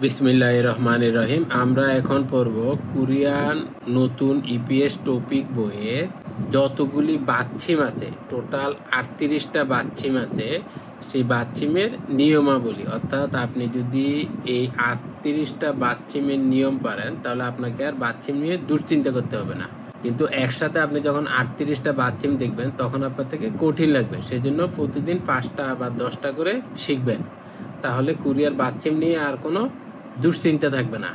বিসমিল্লাহির রহমানির রহিম। আমরা এখন পড়ব কোরিয়ান নতুন ইপিএস টপিক বইয়ে যতগুলি বাচ্ছিম আছে, টোটাল 38টা বাচ্ছিম আছে, সেই বাচ্ছিমের নিয়মাবলী। অর্থাৎ আপনি যদি এই 38টা বাচ্ছিমের নিয়ম পারেন তাহলে আপনাকে আর বাচ্ছিম নিয়ে দুশ্চিন্তা করতে হবে না। কিন্তু একসাথে আপনি যখন 38টা বাচ্ছিম দেখবেন তখন আপনার থেকে কঠিন লাগবে। সেজন্য প্রতিদিন 5টা বা 10টা করে শিখবেন, তাহলে কোরিয়ার বাচ্ছিম নিয়ে আর কোনো দুশ্চিন্তা থাকবে না।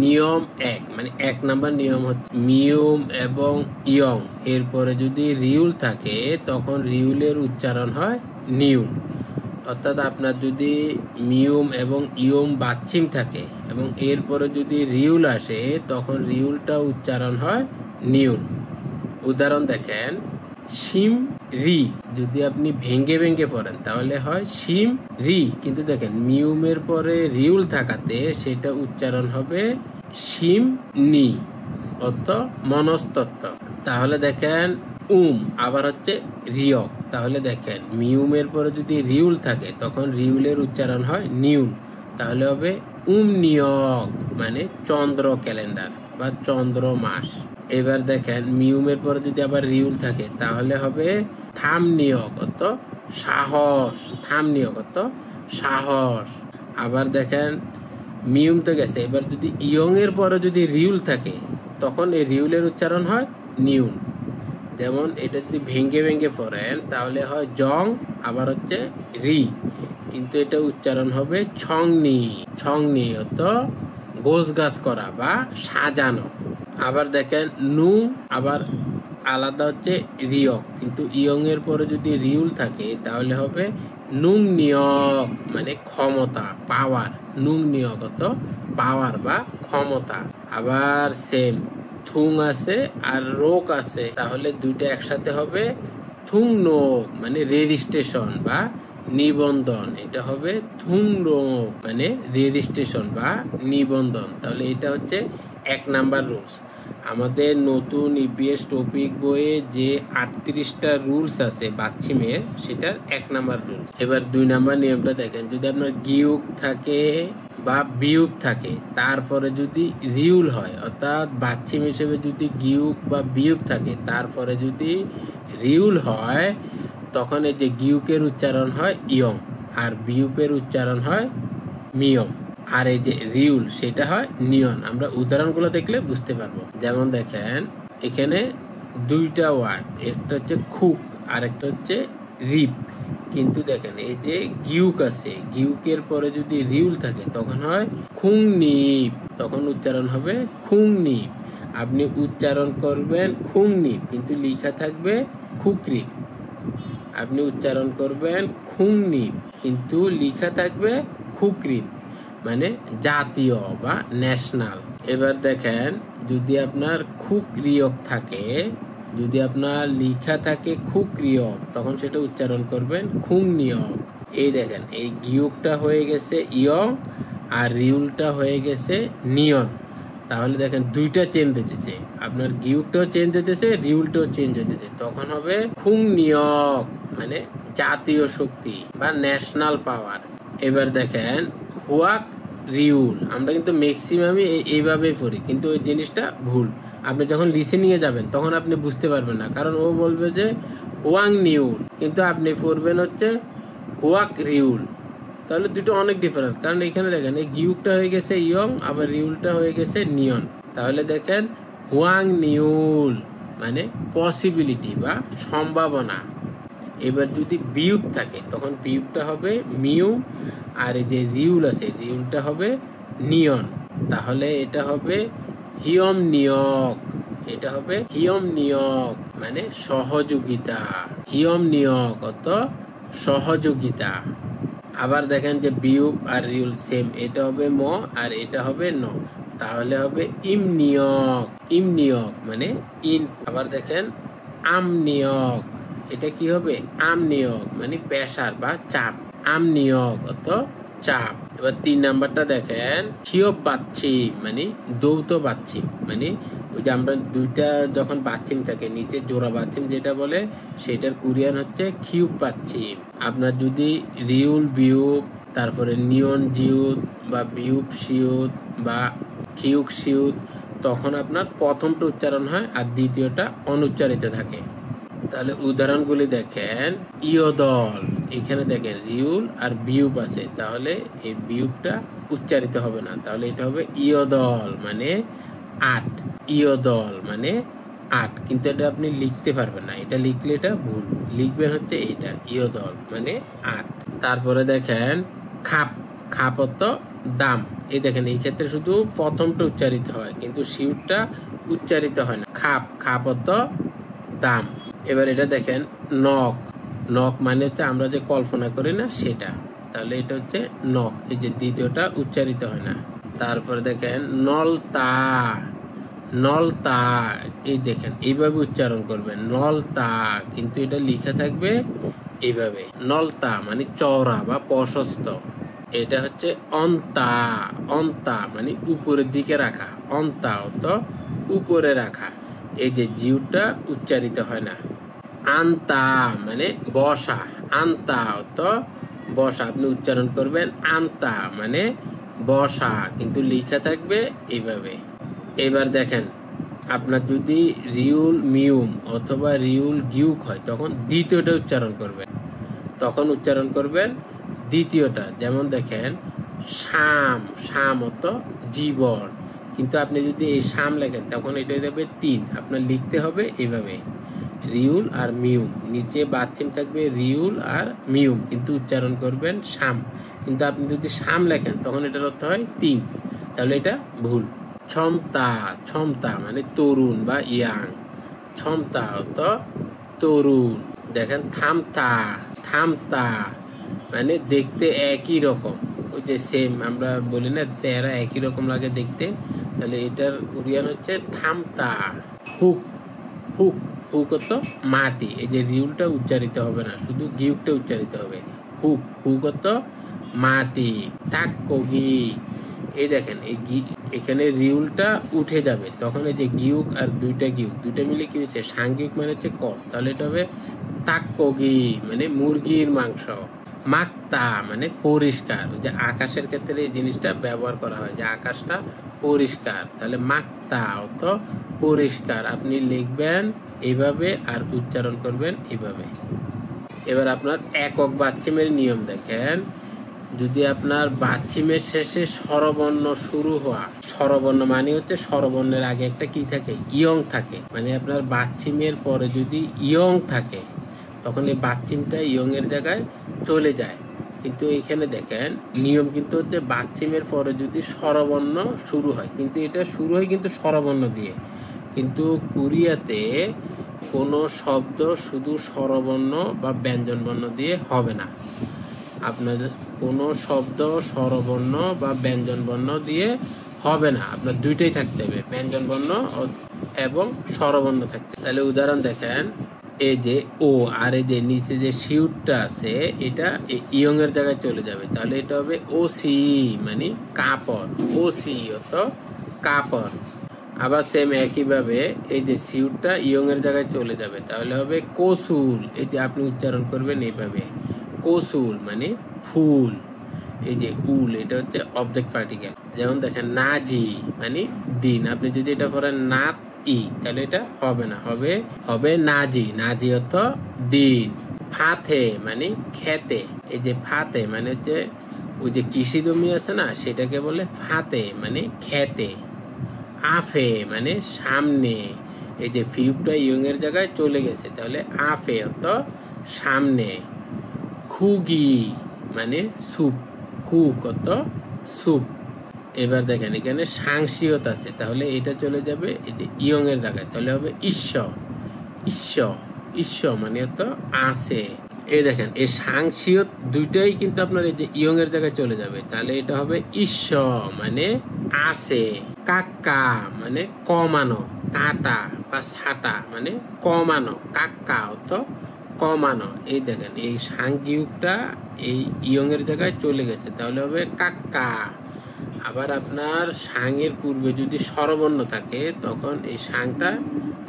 নিয়ম 1, মানে 1 নাম্বার নিয়ম হচ্ছে মিউম এবং ইয়ং এরপরে যদি রিউল থাকে তখন রিউলের উচ্চারণ হয় নিউম। অর্থাৎ আপনার যদি মিউম এবং ইয়ম বাচ্ছিম থাকে এবং এরপরে যদি রিউল আসে তখন রিউলটা উচ্চারণ হয় নিউম। উদাহরণ দেখেন, শিম রি যদি আপনি ভেঙ্গে ভেঙ্গে পড়েন তাহলে হয় শিম রি, কিন্তু দেখেন মিউমের পরে রিউল থাকাতে সেটা উচ্চারণ হবে শিম নি, অর্থ মনস্তত্ত্ব। তাহলে দেখেন আবার হচ্ছে রিয়ক, তাহলে দেখেন মিউমের পরে যদি রিউল থাকে তখন রিউলের উচ্চারণ হয় নিউম, তাহলে হবে নিয়ক, মানে চন্দ্র ক্যালেন্ডার বা চন্দ্র মাস। এবার দেখেন মিউমের পরে যদি আবার রিউল থাকে তাহলে হবে থাম নিয়ক, অর্থ সাহস, থাম নিয়ক অর্থ সাহস। আবার দেখেন মিউম তো গেছে, এবার যদি ইয়ং এর পরে যদি রিউল থাকে তখন এই রিউলের উচ্চারণ হয় নিউন। যেমন এটা যদি ভেঙ্গে ভেঙ্গে পড়েন তাহলে হয় জং, আবার হচ্ছে রি, কিন্তু এটা উচ্চারণ হবে ছংনি, ছংনি অর্থ গোছ গাছ করা বা সাজানো। আবার দেখেন আবার আলাদা হচ্ছে রিয়ক, কিন্তু ইয়ং এর পরে যদি রিউল থাকে তাহলে হবে নুং নিয়ক, মানে ক্ষমতা, পাওয়ার। নুং নিয়ক অর্থ পাওয়ার বা ক্ষমতা। আবার সেম থুং আছে আর রোক আছে, তাহলে দুইটা একসাথে হবে থুং নোক, মানে রেজিস্ট্রেশন বা নিবন্ধন। এটা হবে থুং নোক, মানে রেজিস্ট্রেশন বা নিবন্ধন। তাহলে এটা হচ্ছে 1 নাম্বার রুলস। আমাদের নতুন ইপিএস টপিক বইয়ে যে 38টা রুলস আছে বাচ্ছিমের, সেটার 1 নাম্বার রুলস। এবার 2 নাম্বার নিয়মটা দেখেন, যদি আপনার গিউক থাকে বা বিউক থাকে তারপরে যদি রিউল হয়, অর্থাৎ বাচ্ছিম হিসেবে যদি গিউক বা বিউক থাকে তারপরে যদি রিউল হয় তখন এই যে গিউকের উচ্চারণ হয় ইয়ং আর বিউকের উচ্চারণ হয় মিয়ম, আর এই যে রিউল সেটা হয় নিয়ন। আমরা উদাহরণগুলো দেখলে বুঝতে পারবো। যেমন দেখেন এখানে 2টা ওয়ার্ড, একটা হচ্ছে খুক আর একটা হচ্ছে রিপ, কিন্তু দেখেন এই যে গিউক আছে, গিউকের পরে যদি রিউল থাকে তখন হয় খুং নিপ, তখন উচ্চারণ হবে খুং নিপ। আপনি উচ্চারণ করবেন খুং নিপ কিন্তু লেখা থাকবে খুকরিপ। আপনি উচ্চারণ করবেন খুং নিপ কিন্তু লেখা থাকবে খুকরিপ, মানে জাতীয় বা ন্যাশনাল। এবার দেখেন যদি আপনার খুকরিয়ক থাকে, যদি আপনার লিখা থাকে খুকরিয়ক তখন সেটা উচ্চারণ করবেন খুং নিয়ক। এই দেখেন এই গিয়কটা হয়ে গেছে ইয়ং আর রিউলটা হয়ে গেছে নিয়ন। তাহলে দেখেন দুইটা চেঞ্জ হতেছে, আপনার গিয়কটাও চেঞ্জ হতেছে, রিউলটাও চেঞ্জ হতেছে, তখন হবে খুং নিয়ক, মানে জাতীয় শক্তি বা ন্যাশনাল পাওয়ার। এবার দেখেন হুয়াক রিউল, আমরা কিন্তু ম্যাক্সিমামই এইভাবে পড়ি, কিন্তু ওই জিনিসটা ভুল। আপনি যখন লিসেনিংয়ে যাবেন তখন আপনি বুঝতে পারবেন না, কারণ ও বলবে যে হুয়াং নিউল, কিন্তু আপনি পড়বেন হচ্ছে হুয়াক রিউল। তাহলে দুটো অনেক ডিফারেন্স, কারণ এখানে দেখেন এই গিউকটা হয়ে গেছে ইয়ং আবার রিউলটা হয়ে গেছে নিয়ন। তাহলে দেখেন হুয়াং নিউল মানে পসিবিলিটি বা সম্ভাবনা। এবার যদি বিউক থাকে তখন বিউকটা হবে মিউম আর এই যে রিউল আছে রিউলটা হবে নিয়ন, তাহলে এটা হবে হিয়ম নিয়ক, এটা হবে হিয়ম নিয়ক মানে সহযোগিতা। হিয়ম নিয়ক অর্থ সহযোগিতা। আবার দেখেন যে বিউক আর রিউল সেম, এটা হবে ম আর এটা হবে ন, তাহলে হবে ইম নিয়ক, ইম নিয়ক মানে ইন। আবার দেখেন আম নিয়ক, এটা কি হবে আম নিয়ক মানে প্রেসার বা চাপ, আম নিয়ক অর্থ চাপ। এবার 3 নাম্বারটা দেখেন খিয়ব বাচ্ছিম মানে দৌত বাচ্ছিম, মানে ওই যে আমরা দুইটা যখন বাচ্ছিম থাকে নিচে জোড়া বাচ্ছিম যেটা বলে, সেটার কোরিয়ান হচ্ছে খিউব বাচ্ছিম। আপনার যদি রিউল বিউক তারপরে নিয়ন জিউত বা বিউপ সিউত বা খিউক সিউত, তখন আপনার প্রথমটা উচ্চারণ হয় আর দ্বিতীয়টা অনুচ্চারিত থাকে। তাহলে উদাহরণগুলি দেখেন, ইয়দল, এখানে দেখেন রিউল আর বিউপ আছে, তাহলে এই বিউপটা উচ্চারিত হবে না, তাহলে এটা হবে ইয়দল মানে 8, ইয়দল মানে 8, কিন্তু এটা আপনি লিখতে পারবেন না, এটা লিখলে এটা ভুল, লিখবেন হচ্ছে এটা ইয়দল মানে 8। তারপরে দেখেন খাপ, খাপ অর্থ দাম, এই দেখেন এই ক্ষেত্রে শুধু প্রথমটা উচ্চারিত হয় কিন্তু শিউরটা উচ্চারিত হয় না, খাপ, খাপ অর্থ দাম। এবার এটা দেখেন নখ, নখ মানে হচ্ছে আমরা যে কল্পনা করি না সেটা, তাহলে এটা হচ্ছে নখ, এই যে দ্বিতীয়টা উচ্চারিত হয় না। তারপরে দেখেন নলতা, নলতা, এই দেখেন এইভাবে উচ্চারণ করবেন নলতা, কিন্তু এটা লিখা থাকবে এইভাবে, নলতা মানে চওড়া বা প্রশস্ত। এটা হচ্ছে অন্তা, অন্তা মানে উপরের দিকে রাখা, অন্তা অর্থ উপরে রাখা, এই যে জিউটা উচ্চারিত হয় না। আন্তা মানে বসা, আন্তা অর্থ বসা, আপনি উচ্চারণ করবেন আন্তা মানে বসা, কিন্তু লেখা থাকবে এইভাবে। এবার দেখেন আপনার যদি রিউল মিউম অথবা রিউল গিউক হয় তখন দ্বিতীয়টা উচ্চারণ করবেন, তখন উচ্চারণ করবেন দ্বিতীয়টা। যেমন দেখেন শাম, শাম অর্থ জীবন, কিন্তু আপনি যদি এই শাম লেখেন তখন এটা দেবে 3, আপনার লিখতে হবে এইভাবে রিউল আর মিউম, নিচে বাথিম থাকবে রিউল আর মিউম, কিন্তু উচ্চারণ করবেন শাম, কিন্তু আপনি যদি শাম লেখেন তখন এটার অর্থ হয় 3, তাহলে এটা ভুল। ক্ষমতা, ক্ষমতা মানে তরুণ বা ইয়াং, ক্ষমতা অর্থ তরুণ। দেখেন থামতা, থামতা মানে দেখতে একই রকম, ওই যে সেম আমরা বলি না তেরা একই রকম লাগে দেখতে, তাহলে এটার কোরিয়ান হচ্ছে থামতা। হুক, হুক, হুক তো মাটি, এই যে রিউলটা উচ্চারিত হবে না, শুধু গিউকটা উচ্চারিত হবে, হুক, হুক তো মাটি। টাক্কগি, এই দেখেন এই এখানে রিউলটা উঠে যাবে, তখন এই যে গিউক আর দুইটা গিউক দুইটা মিলে কি হচ্ছে সাংগিক মানে হচ্ছে ক, তাহলে এটা হবে তাক্কগি মানে মুরগির মাংস। মাক্তা মানে পরিষ্কার, যে আকাশের ক্ষেত্রে এই জিনিসটা ব্যবহার করা হয় যে আকাশটা পরিষ্কার, তাহলে মাক্তা অর্থ পরিষ্কার, আপনি লিখবেন এইভাবে আর উচ্চারণ করবেন এইভাবে। এবার আপনার একক বাচ্চিমের নিয়ম দেখেন, যদি আপনার বাচ্চিমের শেষে স্বরবর্ণ শুরু হওয়া, স্বরবর্ণ মানে হচ্ছে স্বরবর্ণের আগে একটা কি থাকে ইয়ং থাকে, মানে আপনার বাচ্চিমের পরে যদি ইয়ং থাকে তখন এই বাচ্চিমটা ইয়ং এর জায়গায় চলে যায়, কিন্তু এখানে দেখেন নিয়ম কিন্তু হচ্ছে বাচ্চিমের পরে যদি স্বরবর্ণ শুরু হয়, কিন্তু এটা শুরু হয় কিন্তু স্বরবর্ণ দিয়ে, কিন্তু কোরিয়াতে কোনো শব্দ শুধু স্বরবর্ণ বা ব্যঞ্জনবর্ণ দিয়ে হবে না, আপনার কোনো শব্দ স্বরবর্ণ বা ব্যঞ্জনবর্ণ দিয়ে হবে না, আপনার দুইটাই থাকতে হবে, ব্যঞ্জনবর্ণ এবং স্বরবর্ণ থাকতে। তাহলে উদাহরণ দেখেন, এই যে ও আর এই যে নিচে যে শিউটটা আছে এটা ইয়ং এর জায়গায় চলে যাবে, তাহলে এটা হবে ও সি মানে কাপড়, ও সি অত কাপড়। আবার সেম একইভাবে এই যে সিউটটা ইয়ং এর জায়গায় চলে যাবে, তাহলে হবে কসুল, এই যে আপনি উচ্চারণ করবেন এইভাবে কসুল মানে ফুল, এই যে উল এটা হচ্ছে অবজেক্ট পার্টিকেল। যেমন দেখেন নাজি মানে দিন, আপনি যদি এটা করেন নাত ই তাহলে এটা হবে না, হবে হবে নাজি, নাজি অর্থ দিন। ফাতে মানে খেতে, এই যে ফাতে মানে হচ্ছে ওই যে কৃষি জমি আছে না সেটাকে বলে ফাতে মানে খেতে। আফে মানে সামনে, এই যে ফিউটা ইয়ং এর জায়গায় চলে গেছে, তাহলে আফে অর্থ সামনে। খুগি মানে সুপ, খুক অর্থ সুপ। এবার দেখেন এখানে সাংসিয়ত আছে, তাহলে এটা চলে যাবে এই যে ইয়ং এর জায়গায়, তাহলে হবে ঈশ্বর, ঈশ্বর, ঈশ্বর মানে তো আছে। এই দেখেন এই সাংসিয়ত দুইটাই কিন্তু আপনার এই যে ইয়ং এর জায়গায় চলে যাবে, তাহলে এটা হবে ঈশ্বর মানে আছে। কাক্কা মানে কমানো, কাটা বা ছাটা মানে কমানো, কাক্কা অর্থ কমানো। এই দেখেন এই সাংগিউকটা এই ইয়ং এর জায়গায় চলে গেছে, তাহলে হবে কাক্কা। আবার আপনার সাংয়ের পূর্বে যদি স্বরবর্ণ থাকে তখন এই সাংটা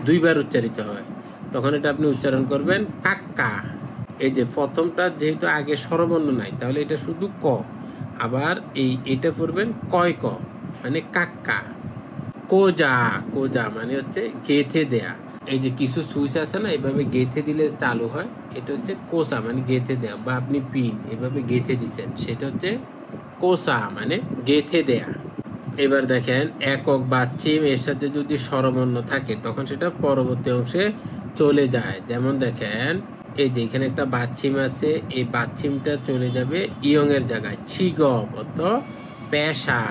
দুইবার উচ্চারিত হয়, তখন এটা আপনি উচ্চারণ করবেন কাক্কা। এই যে প্রথমটা যেহেতু আগে স্বরবর্ণ নাই তাহলে এটা শুধু ক, আবার এটা পড়বেন কয় ক মানে কাক্কা। কোজা, কোজা মানে হচ্ছে গেথে দেয়া। এই যে কিছু সুইচ আছে না, এভাবে গেথে দিলে চালু হয়, এটা হচ্ছে কোসা মানে গেথে দেয়া, বা আপনি পিন এভাবে গেথে দিচ্ছেন, সেটা হচ্ছে কোসা মানে গেথে দেয়া। এবার দেখেন একক বাচ্চিম এর সাথে যদি স্বরবর্ণ থাকে তখন সেটা পরবর্তী অংশে চলে যায়। যেমন দেখেন এই যে এখানে একটা বাচ্চিম আছে, এই বাচ্চিমটা চলে যাবে ইয়ং এর জায়গায় ছিগব অত পেশা।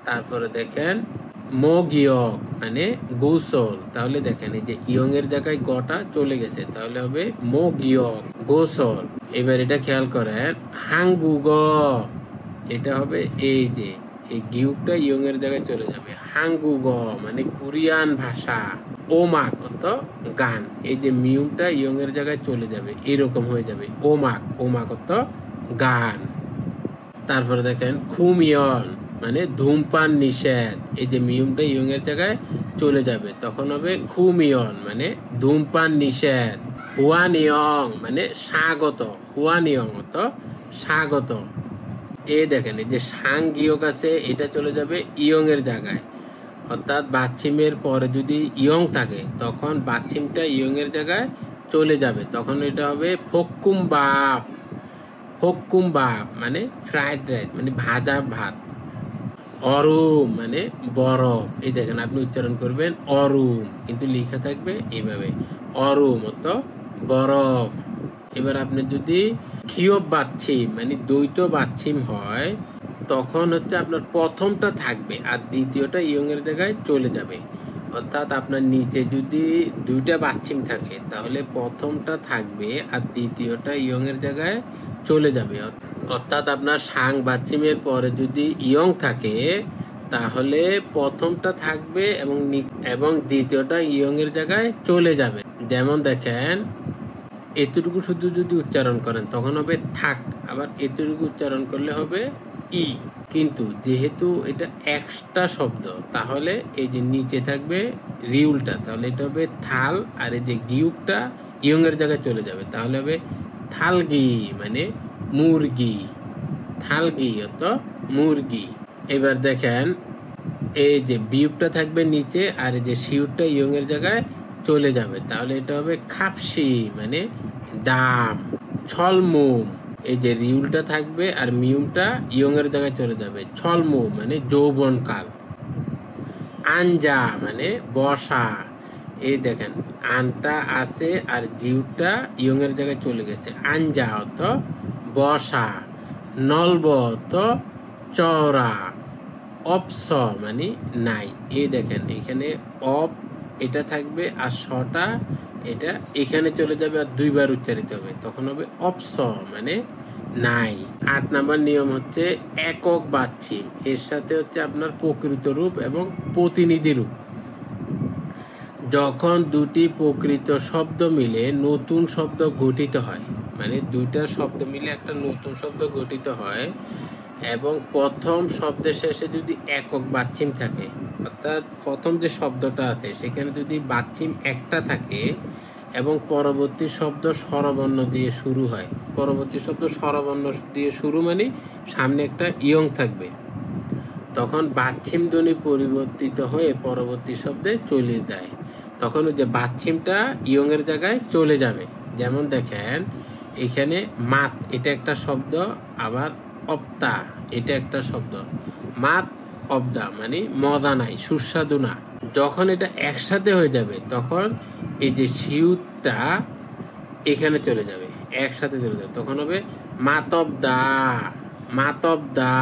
তারপরে দেখেন মগিয়ক মানে গোসল, তাহলে দেখেন এই যে ইয়ং এর জায়গায় গটা চলে গেছে, তাহলে হবে মগিয়ক গোসল। এবার এটা খেয়াল করেন হাঙ্গুগ, এটা হবে এই যে এই গিউকটা ইয়ং এর জায়গায় চলে যাবে হাঙ্গুগ মানে কোরিয়ান ভাষা। ওমাক অত গান, এই যে মিউমটা ইয়ং এর জায়গায় চলে যাবে, এরকম হয়ে যাবে ওমাক, ওমাক অত গান। তারপরে দেখেন খুমিয়ন মানে ধূমপান নিষেধ, এই যে মিউমটা ইয়ং এর জায়গায় চলে যাবে, তখন হবে খুমিয়ন মানে ধূমপান নিষেধ। হুয়ানিয়ং মানে স্বাগত, হুয়ানিয়ং অত স্বাগত। দেখেন এই যে সাংগিয়ক আছে, এটা চলে যাবে ইয়ং এর জায়গায়, অর্থাৎ বাচ্চিমের পরে যদি ইয়ং থাকে তখন বাচ্চিমটা ইয়ং এর জায়গায় চলে যাবে, তখন এটা হবে ফক্কুম্বাপ। ফক্কুম্বাপ মানে ফ্রাইড রাইস মানে ভাজা ভাত। অরুম মানে বরফ, এই দেখেন আপনি উচ্চারণ করবেন অরুম, কিন্তু লেখা থাকবে এইভাবে অরুম অত বরফ। এবার আপনি যদি ক্ষীয়ব বাচ্চিম মানে দ্বৈত বাচ্চিম হয় তখন হচ্ছে আপনার প্রথমটা থাকবে আর দ্বিতীয়টা ইয়ং এর জায়গায় চলে যাবে। অর্থাৎ আপনার নিচে যদি দুইটা বাচ্চিম থাকে তাহলে প্রথমটা থাকবে আর দ্বিতীয়টা ইয়ং এর জায়গায় চলে যাবে। অর্থাৎ আপনার সাং বাচ্চিমের পরে যদি ইয়ং থাকে তাহলে প্রথমটা থাকবে এবং দ্বিতীয়টা ইয়ং এর জায়গায় চলে যাবে। যেমন দেখেন এতটুকু শুধু যদি উচ্চারণ করেন তখন হবে থাক, আবার এতটুকু উচ্চারণ করলে হবে ই। কিন্তু যেহেতু এটা একটা শব্দ তাহলে এই যে নিচে থাকবে রিউলটা, তাহলে এটা হবে থাল, আর এই যে গিউকটা ইয়ং এর জায়গায় চলে যাবে, তাহলে হবে থালগি মানে মুরগি, থালগি অত মুরগি। এবার দেখেন এই যে বিউকটা থাকবে নিচে আর এই যে শিউরটা ইয়ং এর জায়গায় চলে যাবে, তাহলে এটা হবে খাপসি মানে দাম। ছলমুম, এই যে রিউলটা থাকবে আর মিউমটা ইয়ং এর জায়গায় চলে যাবে, ছলমুম মানে যৌবনকাল। আঞ্জা মানে বসা, এই দেখেন আনটা আছে আর জিউটা ইয়ং এর জায়গায় চলে গেছে, আঞ্জা অত বসা। নলব অত চওড়া। অপস মানে নাই, এই দেখেন এখানে অপ এটা থাকবে আর শটা এটা এখানে চলে যাবে আর দুইবার উচ্চারিত হবে, তখন হবে অপস মানে নাই। ৮ নাম্বার নিয়ম হচ্ছে একক বাচ্চিম এর সাথে হচ্ছে আপনার প্রকৃত রূপ এবং প্রতিনিধি রূপ। যখন দুটি প্রকৃত শব্দ মিলে নতুন শব্দ গঠিত হয়, মানে দুইটা শব্দ মিলে একটা নতুন শব্দ গঠিত হয় এবং প্রথম শব্দের শেষে যদি একক বাচ্চিম থাকে, অর্থাৎ প্রথম যে শব্দটা আছে সেখানে যদি বাচ্চিম একটা থাকে এবং পরবর্তী শব্দ স্বরবর্ণ দিয়ে শুরু হয়, পরবর্তী শব্দ স্বরবর্ণ দিয়ে শুরু মানে সামনে একটা ইয়ং থাকবে, তখন বাচ্চিম ধ্বনি পরিবর্তিত হয়ে পরবর্তী শব্দে চলে যায়, তখন ওই যে বাচ্চিমটা ইয়ং এর জায়গায় চলে যাবে। যেমন দেখেন এখানে মাত এটা একটা শব্দ, আবার অপ্তা এটা একটা শব্দ, মাত অবদা মানে মজা নাই সুস্বাদু না। যখন এটা একসাথে হয়ে যাবে তখন এই যে শিউটা এখানে চলে যাবে, একসাথে চলে যাবে, তখন হবে মাতবদা, মাতবদা।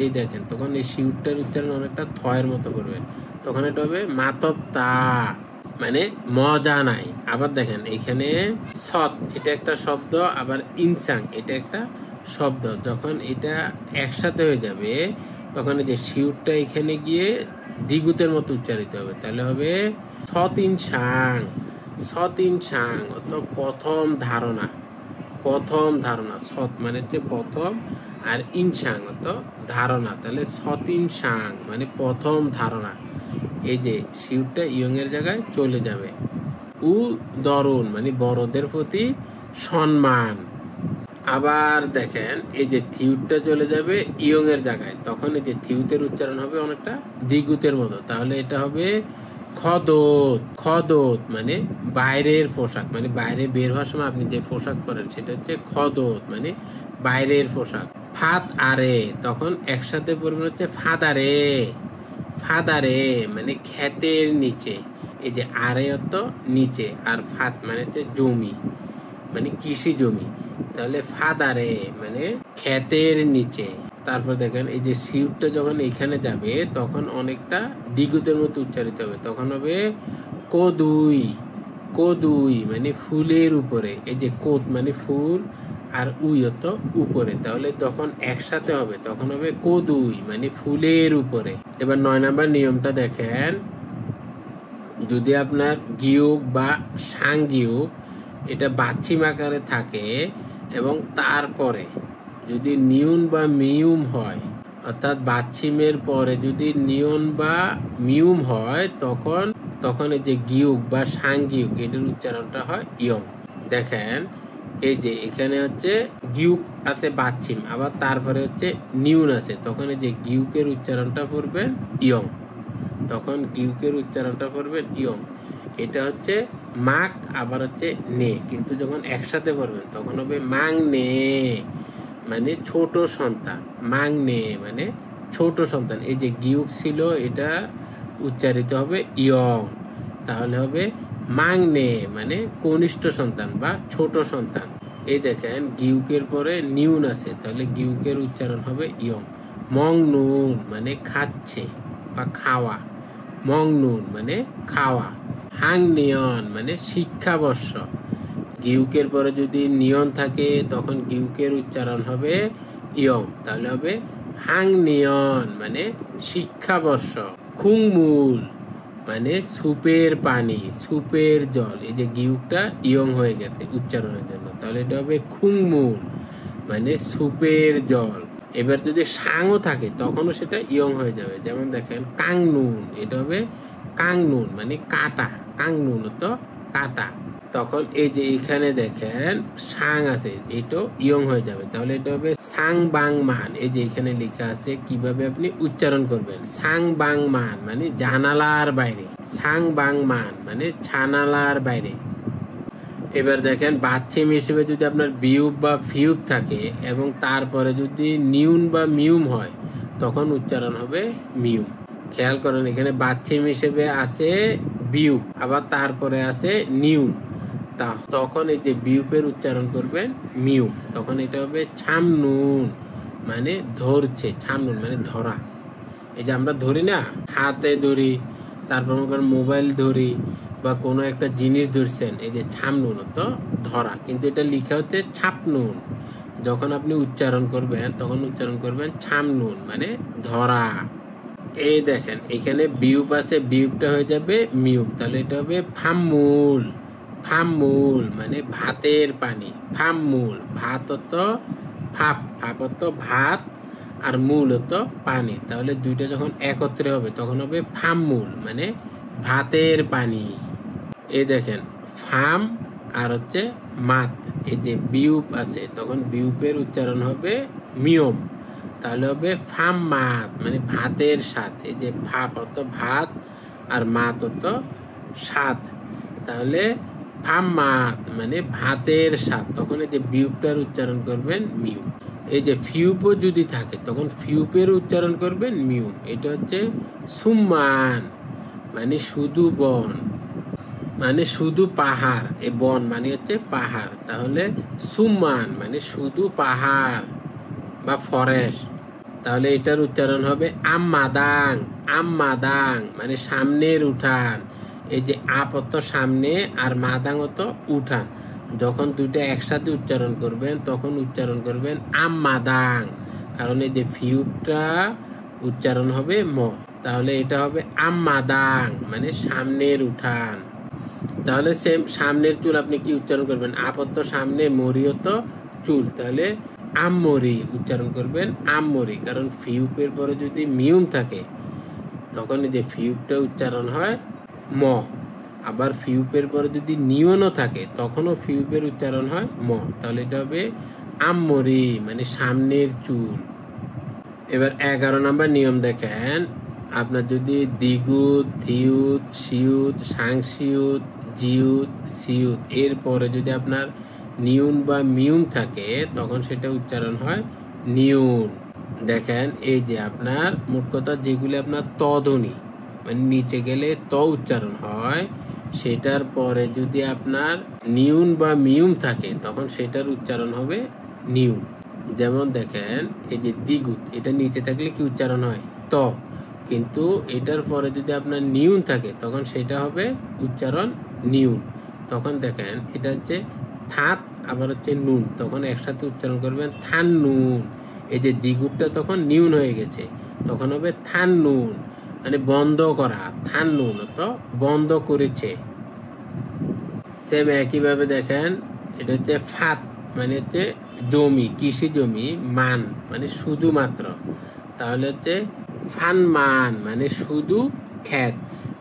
এই দেখেন তখন এই শিউটার উচ্চারণ অনেকটা থয়ের মতো করবে, তখন এটা হবে মাতবদা মানে মজা নাই। আবার দেখেন এখানে সৎ এটা একটা শব্দ, আবার ইনসাং এটা একটা শব্দ, যখন এটা একসাথে হয়ে যাবে তখন এই যে শিউরটা এখানে গিয়ে দ্বিগুতের মতো উচ্চারিত হবে, তাহলে হবে সতিন সাং, সতিন সাং অত প্রথম ধারণা, প্রথম ধারণা। সৎ মানে হচ্ছে প্রথম আর ইনসাং অত ধারণা, তাহলে সতিন সাং মানে প্রথম ধারণা। এই যে শিউরটা ইয়ং এর জায়গায় চলে যাবে। উ দরুন মানে বড়দের প্রতি সম্মান। আবার দেখেন এই যে থিউটটা চলে যাবে ইয়ং এর জায়গায়, তখন এই যে থিউতের উচ্চারণ হবে অনেকটা দ্বিগুতের মতো, তাহলে এটা হবে খদত। খদত মানে বাইরের পোশাক, মানে বাইরে বের হওয়ার সময় আপনি যে পোশাক পরেন সেটা হচ্ছে খদত, মানে বাইরের পোশাক। ফাত আরে, তখন একসাথে পড়বেন হচ্ছে ফাদারে। ফাদারে মানে ক্ষেতের নিচে, এই যে আরে অত নিচে, আর ফাত মানে হচ্ছে জমি, মানে কৃষি জমি, তাহলে ফাদারে মানে ক্ষেতের নিচে। তারপর দেখেন এই যে সিউটটা যখন এখানে যাবে তখন অনেকটা দ্বিগুতের মতো উচ্চারিত হবে, তখন হবে কদুই। কদুই মানে ফুলের উপরে, এই যে কোদ মানে ফুল আর উই তো উপরে, তাহলে তখন একসাথে হবে, তখন হবে কদুই মানে ফুলের উপরে। এবার 9 নাম্বার নিয়মটা দেখেন, যদি আপনার গিয়োগ বা সাংগিয়োগ এটা বাচ্চিম আকারে থাকে এবং তারপরে যদি নিউন বা মিউম হয়, অর্থাৎ বাচ্চিমের পরে যদি নিয়ন বা মিউম হয়, তখন এই যে গিয়োগ বা সাংগিয়োগ এটার উচ্চারণটা হয় ইয়ং। দেখেন এই যে এখানে হচ্ছে গিউক আছে বাচ্চিম, আবার তারপরে হচ্ছে নিউন আছে, তখন এই যে গিউকের উচ্চারণটা করবেন ইয়ং, তখন গিউকের উচ্চারণটা করবেন ইয়ং। এটা হচ্ছে মাক, আবার হচ্ছে নে, কিন্তু যখন একসাথে পড়বেন তখন হবে মাং নে মানে ছোট সন্তান, মাং নে মানে ছোট সন্তান। এই যে গিউক ছিল এটা উচ্চারিত হবে ইয়ং, তাহলে হবে মাং নে মানে কনিষ্ঠ সন্তান বা ছোট সন্তান। এই দেখেন গিউকের পরে নিউন আছে, তাহলে গিউকের উচ্চারণ হবে ইয়ং। মং নুন মানে খাচ্ছে বা খাওয়া, মং নুন মানে খাওয়া। হাং নিয়ন মানে শিক্ষাবর্ষ, গিউকের পরে যদি নিয়ন থাকে তখন গিউকের উচ্চারণ হবে ইয়ং, তাহলে হবে হাং নিয়ন মানে শিক্ষাবর্ষ। খুংমুল মানে সুপের পানি, সুপের জল, এই যে গিউকটা ইয়ং হয়ে গেছে উচ্চারণের জন্য, তাহলে এটা হবে খুংমুল মানে সুপের জল। এবার যদি সাংও থাকে তখনও সেটা ইয়ং হয়ে যাবে, যেমন দেখেন কাংনুন, এটা হবে কাংনুন মানে কাটা, কাংনুন তো কাটা। তখন এই যে এখানে দেখেন সাং আছে, এটাও ইয়ং হয়ে যাবে, তাহলে এটা হবে সাং বাং মান। এই যে এখানে লেখা আছে কিভাবে আপনি উচ্চারণ করবেন, সাং বাং মান মানে জানালার বাইরে, সাং বাং মান মানে জানালার বাইরে। এবার দেখেন বাচ্চিম হিসেবে যদি আপনার বিউব বা ফিউব থাকে এবং তারপরে যদি নিউন বা মিউম হয় তখন উচ্চারণ হবে মিউম। খেয়াল করেন এখানে বাচ্চিম হিসেবে আছে বিউব, আবার তারপরে আছে নিউন, তখন এই যে বিউপের উচ্চারণ করবেন মিউম, তখন এটা হবে ছামনুন মানে ধরছে, ছামনুন মানে ধরা। এই যে আমরা ধরি না, হাতে ধরি, তারপর মোবাইল ধরি বা কোনো একটা জিনিস ধরছেন, এই যে ছামনুন তো ধরা, কিন্তু এটা লেখা হচ্ছে ছাপনুন। যখন আপনি উচ্চারণ করবেন তখন উচ্চারণ করবেন ছামনুন মানে ধরা। এই দেখেন এখানে বিউপ আছে, বিউপটা হয়ে যাবে মিউম, তাহলে এটা হবে ফামমুল। ফামমুল মানে ভাতের পানি, ফামমুল, ভাত তো ফাপ, ফাপ তো ভাত আর মূল তো পানি, তাহলে দুইটা যখন একত্রে হবে তখন হবে ফামমুল মানে ভাতের পানি। এই দেখেন ফাম আর হচ্ছে মাত, এই যে বিউপ আছে তখন বিউপের উচ্চারণ হবে মিয়ম, তাহলে হবে ফাম মাত মানে ভাতের স্বাদ। এই যে ফাপ অত ভাত আর মাত অত স্বাদ, তাহলে ফাম মাত মানে ভাতের স্বাদ, তখন এই যে বিউপটার উচ্চারণ করবেন মিউ। এই যে ফিউপও যদি থাকে তখন ফিউপের উচ্চারণ করবেন মিউম। এটা হচ্ছে সুম্মান মানে শুধু বন, মানে শুধু পাহাড়, এই বন মানে হচ্ছে পাহাড়, তাহলে সুম্মান মানে শুধু পাহাড় বা ফরেস্ট, তাহলে এটার উচ্চারণ হবে আম্মাদাং। আম্মাদাং মানে সামনের উঠান, এই যে আপত সামনে আর মাদাং তো উঠান, যখন দুইটা একসাথে উচ্চারণ করবেন তখন উচ্চারণ করবেন আম্মাদাং, কারণ এই যে ফিউবটা উচ্চারণ হবে ম, তাহলে এটা হবে আম্মাদাং মানে সামনের উঠান। তাহলে সেম সামনের চুল আপনি কি উচ্চারণ করবেন, আপত সামনে মরিয়ত চুল, তাহলে আম্মরি উচ্চারণ করবেন আম্মরি, কারণ ফিউপের পরে যদি মিউম থাকে তখন এই যে ফিউপটা উচ্চারণ হয় ম, আবার ফিউপের পরে যদি নিয়নও থাকে তখনও ফিউপের উচ্চারণ হয় ম, তাহলে এটা হবে আম্মরি মানে সামনের চুল। এবার 11 নম্বর নিয়ম দেখেন, আপনার যদি দ্বিগুত, ধিউত, সিউত, সাংসিউত, জিউত, সিউত এরপরে যদি আপনার নিউন বা মিউন থাকে তখন সেটা উচ্চারণ হয় নিউন। দেখেন এই যে আপনার মোট কথা যেগুলি আপনার ত ধ্বনি মানে নিচে গেলে ত উচ্চারণ হয়, সেটার পরে যদি আপনার নিউন বা মিউন থাকে তখন সেটার উচ্চারণ হবে নিউন। যেমন দেখেন এই যে দ্বিগুত, এটা নিচে থাকলে কি উচ্চারণ হয় ত, কিন্তু এটার পরে যদি আপনার নিউন থাকে তখন সেটা হবে উচ্চারণ নিউন। তখন দেখেন এটা হচ্ছে থাত আবার হচ্ছে নুন, তখন একসাথে উচ্চারণ করবেন থান নুন। এই যে দ্বিগুতটা তখন নিউন হয়ে গেছে, তখন হবে থান নুন মানে বন্ধ করা, থান নুন তো বন্ধ করেছে। সেম একইভাবে দেখেন এটা হচ্ছে ফাত মানে হচ্ছে জমি, কৃষি জমি, মান মানে শুধুমাত্র, তাহলে হচ্ছে ফান মান মানে শুধু ক্ষেত।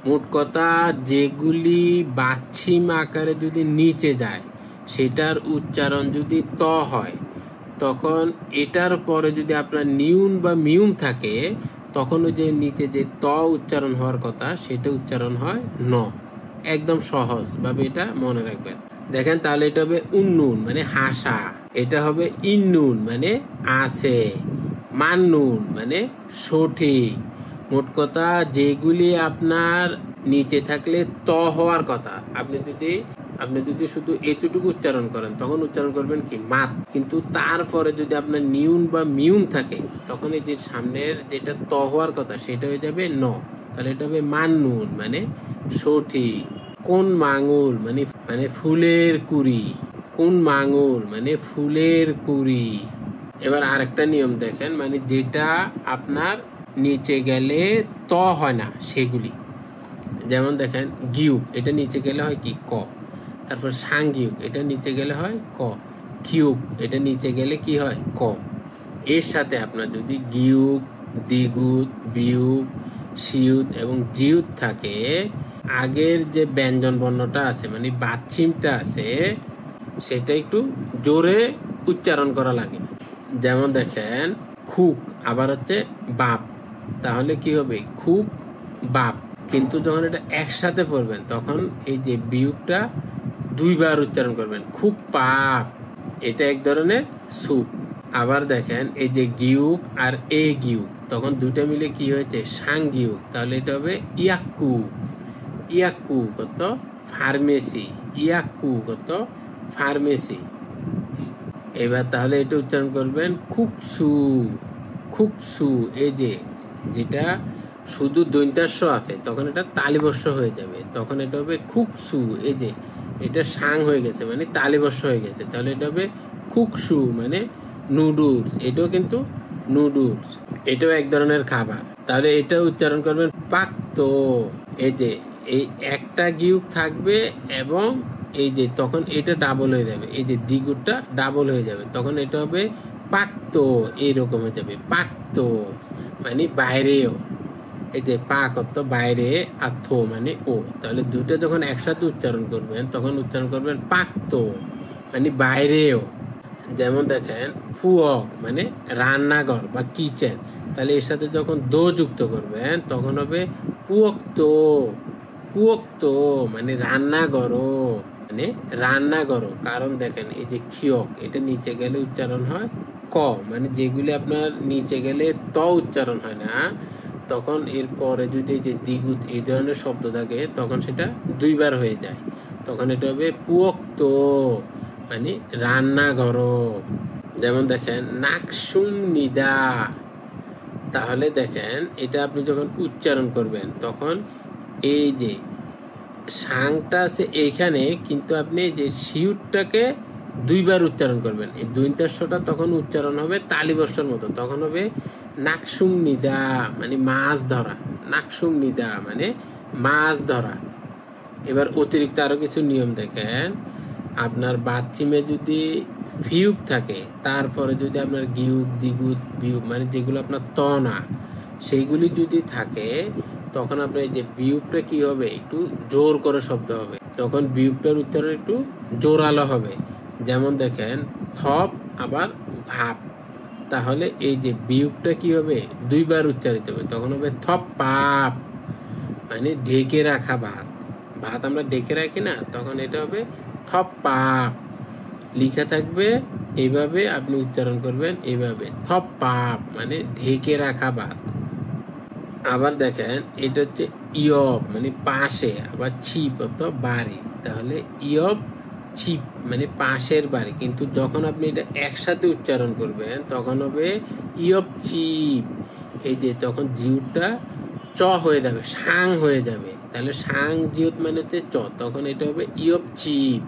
মোট কথা যেগুলি বাচ্ছিম আকারে যদি নিচে যায় সেটার উচ্চারণ যদি ত হয়, তখন এটার পরে যদি আপনার নিউন বা মিউন থাকে তখন ওই যে নিচে যে ত উচ্চারণ হওয়ার কথা সেটা উচ্চারণ হয় ন। একদম সহজ ভাবে এটা মনে রাখবেন। দেখেন তাহলে এটা হবে উন্নুন মানে হাসা, এটা হবে ইন্নুন মানে আছে, মান্নুন মানে সঠিক। মোট কথা যেগুলি আপনার নিচে থাকলে ত হওয়ার কথা, আপনি যদি শুধু এতটুকু উচ্চারণ করেন তখন উচ্চারণ করবেন কি মাত, কিন্তু তারপরে যদি আপনার নিউন বা মিউন থাকে তখন এই যে সামনের যেটা ত হওয়ার কথা সেটা হয়ে যাবে ন, তাহলে এটা হবে মান্নুন মানে সঠিক। কোন মাঙুল মানে ফুলের কুড়ি, কোন মাঙুল মানে ফুলের কুড়ি। এবার আরেকটা নিয়ম দেখেন, মানে যেটা আপনার নিচে গেলে ত হয় না সেগুলি, যেমন দেখেন গিউক, এটা নিচে গেলে হয় কি ক, তারপর সাংগিউক, এটা নিচে গেলে হয় ক, কিউক, এটা নিচে গেলে কি হয় ক। এর সাথে আপনার যদি গিউক, দ্বিগুত, বিউক, সিউত এবং জিউত থাকে, আগের যে ব্যঞ্জন বর্ণটা আছে মানে বাচ্ছিমটা আছে সেটা একটু জোরে উচ্চারণ করা লাগে। যেমন দেখেন খুক আবার হচ্ছে বাপ, তাহলে কি হবে খুক বাপ, কিন্তু যখন এটা একসাথে পড়বেন তখন এই যে বিউকটা দুইবার উচ্চারণ করবেন খুব পাপ, এটা এক ধরনের সুপ। আবার দেখেন এই যে গিউক আর এ গিউক, তখন দুইটা মিলে কি হয়েছে সাংগিউক, তাহলে এটা হবে ইয়াক্কু, ইয়াক্কু কত ফার্মেসি, ইয়াক্কু কত ফার্মেসি। এবার তাহলে এটা উচ্চারণ করবেন খুকসু, খুকসু, এই যে যেটা শুধু দন্তাস্য আছে তখন এটা তালিবস্য হয়ে যাবে, তখন এটা হবে খুকসু, এই যে এটা সাং হয়ে গেছে মানে তালিবস্য হয়ে গেছে, তাহলে এটা হবে খুকসু মানে নুডলস, এটাও কিন্তু নুডলস, এটাও এক ধরনের খাবার। তাহলে এটা উচ্চারণ করবেন পাক্তো, এই যে এই একটা গিউক থাকবে এবং এই যে তখন এটা ডাবল হয়ে যাবে, এই যে দ্বিগুণটা ডাবল হয়ে যাবে, তখন এটা হবে পাক্তো, এইরকম হয়ে যাবে পাক্তো মানে বাইরেও, এই যে পা কত বাইরে আর থো মানে ও, তাহলে দুটো যখন একসাথে উচ্চারণ করবেন তখন উচ্চারণ করবেন পাক্তো মানে বাইরেও। যেমন দেখেন ফুয়ক মানে রান্নাঘর বা কিচেন, তাহলে এর সাথে যখন দো যুক্ত করবেন তখন হবে পুয়ক্ত, পুয়ক্ত মানে রান্নাঘর, মানে রান্নাঘর। কারণ দেখেন এই যে খিয়ক, এটা নিচে গেলে উচ্চারণ হয় ক, মানে যেগুলি আপনার নিচে গেলে ত উচ্চারণ হয় না তখন এরপরে যদি এই যে দ্বিগুত এই ধরনের শব্দ থাকে তখন সেটা দুইবার হয়ে যায়, তখন এটা হবে পুয়ক্ত মানে রান্নাঘর। যেমন দেখেন নাকসুম নিদা, তাহলে দেখেন এটা আপনি যখন উচ্চারণ করবেন তখন এই যে সাংটা আছে এইখানে, কিন্তু আপনি যে শিউরটাকে দুইবার উচ্চারণ করবেন, এই দৈন্তাস্যটা তখন উচ্চারণ হবে তালিবস্যর মতো, তখন হবে নাকসুম নিদা মানে মাছ ধরা, নাকসুম নিদা মানে মাছ ধরা। এবার অতিরিক্ত আরো কিছু নিয়ম দেখেন, আপনার বাথরুমে যদি ফিউক থাকে তারপরে যদি আপনার গিউক, দ্বিগুত, বিউক মানে যেগুলো আপনার ত না সেইগুলি যদি থাকে তখন আপনার যে বিউকটা কি হবে একটু জোর করে শব্দ হবে, তখন বিউকটার উচ্চারণ একটু জোরালো হবে। যেমন দেখেন থপ আবার ভাব। তাহলে এই যে বিয়োগটা কি হবে, দুইবার উচ্চারিত হবে, তখন হবে থপাপ, মানে ঢেকে রাখা ভাত। ভাত আমরা ঢেকে রাখি না, তখন এটা হবে থপাপ। লিখা থাকবে এইভাবে, আপনি উচ্চারণ করবেন এইভাবে, থপাপ মানে ঢেকে রাখা ভাত। আবার দেখেন এটা হচ্ছে ইয়ব মানে পাশে, আবার ছিপ অত বাড়ি, তাহলে ইয়ব ছিপ মানে পাশের বাড়ি। কিন্তু যখন আপনি এটা একসাথে উচ্চারণ করবেন তখন হবে ইয়ব চিপ। এই যে তখন জিউটা চ হয়ে যাবে, সাং হয়ে যাবে, তাহলে সাং জিউত মানে হচ্ছে চ, তখন এটা হবে ইয়ব চিপ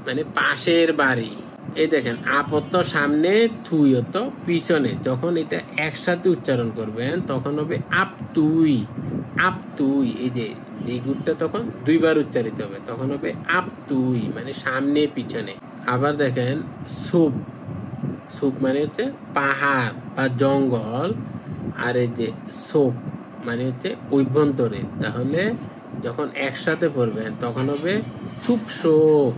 মানে পাশের বাড়ি। এই দেখেন আপত্ত সামনে, থুইয়ত পিছনে, যখন এটা একসাথে উচ্চারণ করবেন তখন হবে আপ তুই, আপ তুই। এই যে দ্বিগুণটা তখন দুইবার উচ্চারিত হবে, তখন হবে আপ তুই মানে সামনে পিছনে। আবার দেখেন সুপ, সুপ মানে হচ্ছে পাহাড় বা জঙ্গল, আর এই যে সোপ মানে হচ্ছে অভ্যন্তরে, তাহলে যখন একসাথে পড়বেন তখন হবে সুপ শোক।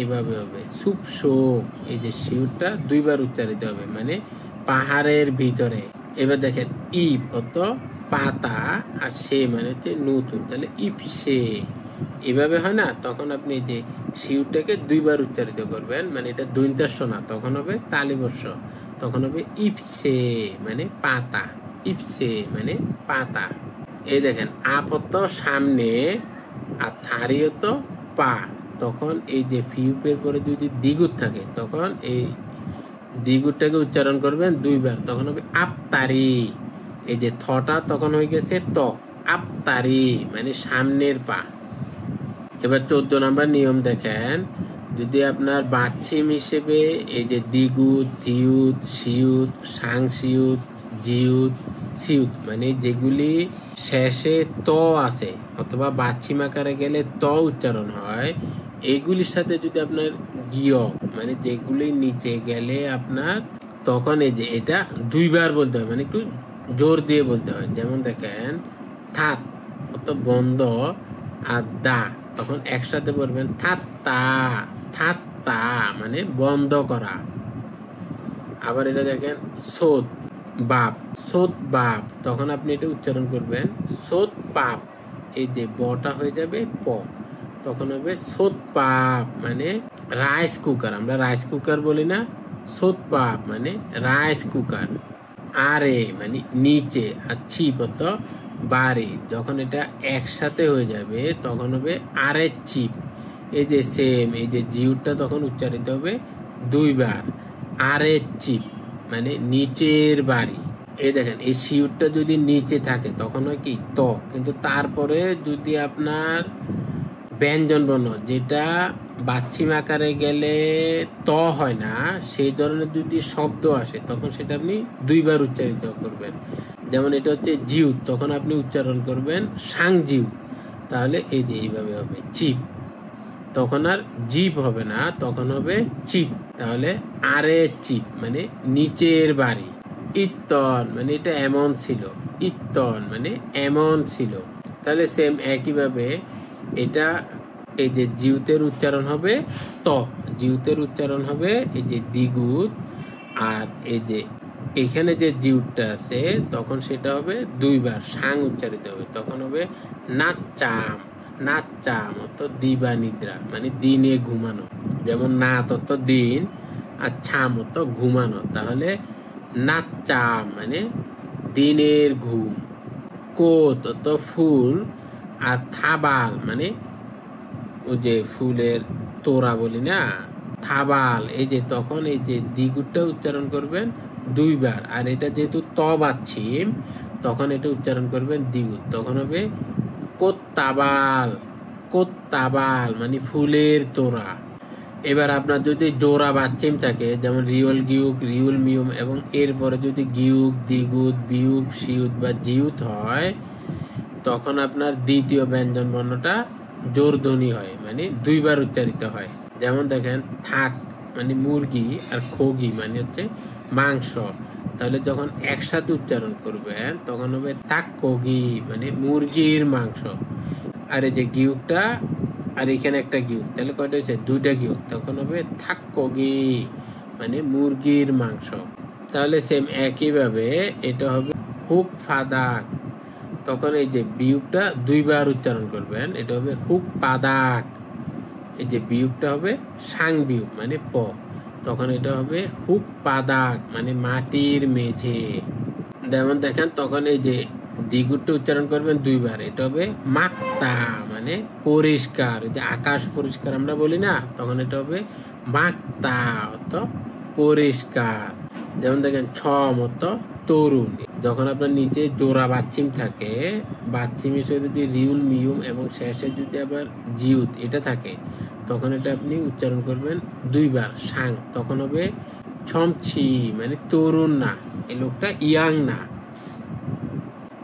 এইভাবে হবে সুপ শোক। এই যে শিউরটা দুইবার উচ্চারিত হবে, মানে পাহাড়ের ভিতরে। এবার দেখেন ইপ অত পাতা, আর সে মানে হচ্ছে নতুন, তাহলে ইপ সে। এভাবে হয় না, তখন আপনি যে শিউরটাকে দুইবার উচ্চারিত করবেন, মানে এটা দৈন্তাস্য না, তখন হবে তালিবর্ষ, তখন হবে ইপসে মানে পাতা, ইপসে মানে পাতা। এই দেখেন আপত্ত সামনে আর থারিয়ত পা, তখন এই যে ফিউপের পরে যদি দ্বিগুণ থাকে তখন এই দ্বিগুণটাকে উচ্চারণ করবেন দুইবার, তখন হবে আপতারি। এই যে থটা তখন হয়ে গেছে ত, আপতারি মানে সামনের পা। এবার 14 নম্বর নিয়ম দেখেন, যদি আপনার বাচ্ছিম হিসেবে এই যে দ্বিগুত, থিউত, সিউত, সাংসিউত, জিউত, সিউত মানে যেগুলি শেষে ত আছে অথবা বাচ্ছিম আকারে গেলে ত উচ্চারণ হয়, এইগুলির সাথে যদি আপনার গিয় মানে যেগুলি নিচে গেলে আপনার, তখন এই যে এটা দুইবার বলতে হয়, মানে একটু জোর দিয়ে বলতে হয়। যেমন দেখেন থাত অত বন্ধ, আর দা, তখন একসাথে বলবেন থাত্তা, থাত্তা মানে বন্ধ করা। আবার এটা দেখেন সোদ বাপ, সোদ বাপ, তখন আপনি এটা উচ্চারণ করবেন সোদ পাপ। এই যে বটা হয়ে যাবে প, তখন হবে সোদ পাপ মানে রাইস কুকার। আমরা রাইস কুকার বলি না, সোদ পাপ মানে রাইস কুকার। আরে মানে নিচে, আর ছিপত বাড়ি, যখন এটা একসাথে হয়ে যাবে তখন হবে আরে চিপ। এই যে সেম, এই যে জিউটা তখন উচ্চারিত হবে দুইবার, আরে চিপ মানে নিচের বাড়ি। এই দেখেন এই শিউরটা যদি নিচে থাকে তখন হয় কি ত, কিন্তু তারপরে যদি আপনার ব্যঞ্জন বর্ণ যেটা বাচ্ছিম আকারে গেলে ত হয় না, সেই ধরনের যদি শব্দ আসে তখন সেটা আপনি দুইবার উচ্চারিত করবেন। যেমন এটা হচ্ছে জিউ, তখন আপনি উচ্চারণ করবেন সাং জিউ, তাহলে এই যে এইভাবে হবে চিপ, তখন আর জিপ হবে না, তখন হবে চিপ, তাহলে আরে চিপ মানে নিচের বাড়ি। ইত্তন মানে এটা এমন ছিল, ইত্তন মানে এমন ছিল। তাহলে সেম একইভাবে এটা এই যে জিউতের উচ্চারণ হবে ত, জিউতের উচ্চারণ হবে এই যে দ্বিগুত, আর এই যে এখানে যে জিউটটা আছে তখন সেটা হবে দুইবার সাং উচ্চারিত হবে, তখন হবে নাচ্চাম, নাচ্চাম অত দিবা নিদ্রা মানে দিনে ঘুমানো। যেমন নাত অত দিন, আর ছাম অত ঘুমানো, তাহলে নাচ্চাম মানে দিনের ঘুম। কোত অত ফুল, আর থাবাল মানে ওই যে ফুলের তোড়া বলি না, থাবাল। এই যে তখন এই যে দ্বিগুণটা উচ্চারণ করবেন দুইবার, আর এটা যেহেতু ত বাচ্ছিম তখন এটা উচ্চারণ করবেন দ্বিগুণ, তখন হবে কোত্তাবাল, কোত্তাবাল মানে ফুলের তোড়া। এবার আপনার যদি জোড়া বাচ্চিম থাকে, যেমন রিউল গিউক, রিউল মিউম, এবং এরপরে যদি গিউক, দ্বিগুত, বিউক, সিউত বা জিউত হয়, তখন আপনার দ্বিতীয় ব্যঞ্জন বর্ণটা জোর ধ্বনি হয়, মানে দুইবার উচ্চারিত হয়। যেমন দেখেন থাক মানে মুরগি, আর খগি মানে হচ্ছে মাংস, তাহলে যখন একসাথে উচ্চারণ করবেন তখন হবে থাক খগি মানে মুরগির মাংস। আর এই যে গিউকটা, আর এখানে একটা গিউক, তাহলে কয়টা হয়েছে দুইটা গিউক, তখন হবে থাক কগি মানে মুরগির মাংস। তাহলে সেম একইভাবে এটা হবে হুক ফাদাক, তখন এই যে বিয়োগটা দুইবার উচ্চারণ করবেন, এটা হবে হুক পাদাক। এই যে বিয়োগটা হবে সাং বিয়োগ মানে প, তখন এটা হবে হুক পাদাক মানে মাটির মেঝে। যেমন দেখেন তখন এই যে দ্বিগুণটা উচ্চারণ করবেন দুইবার, এটা হবে মাক্তা মানে পরিষ্কার, যে আকাশ পরিষ্কার আমরা বলি না, তখন এটা হবে মাক্তা অর্থ পরিষ্কার। যেমন দেখেন ছ মত তরুণ, যখন আপনার নিচে জোড়া বাচ্চিম থাকে, বাচ্চিম হিসেবে যদি রিউল মিউম এবং শেষে যদি আবার জিউত এটা থাকে, তখন এটা আপনি উচ্চারণ করবেন দুইবার সাং, তখন হবে ছমছি মানে তরুণ না, এই লোকটা ইয়াং না।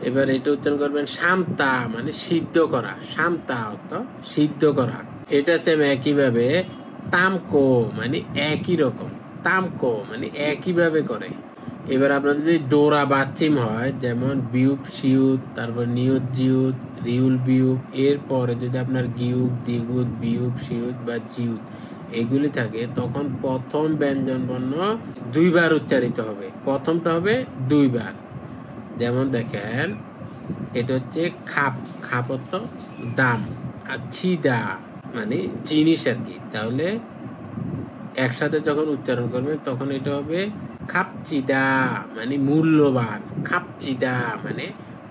এবার এটা উচ্চারণ করবেন সামতা মানে সিদ্ধ করা, সামতা অর্থ সিদ্ধ করা। এটা সেম একইভাবে তামকো মানে একই রকম, তামকো মানে একইভাবে করে। এবার আপনার যদি জোড়া বাচ্চিম হয়, যেমন বিউপ সিউত, তারপর নিয়ত জিউত, রিউল বিউপ, এরপরে যদি আপনার গিউক দ্বিগুত বিউপ সিউত বা জিউত এগুলি থাকে, তখন প্রথম ব্যঞ্জন বর্ণ দুইবার উচ্চারিত হবে, প্রথমটা হবে দুইবার। যেমন দেখেন এটা হচ্ছে খাপ, খাপ অর্থ দাম, আর ছিদা মানে জিনিস আর কি। তাহলে একসাথে যখন উচ্চারণ করবেন তখন এটা হবে খাপচিদা মানে মূল্যবান, খাপচিদা মানে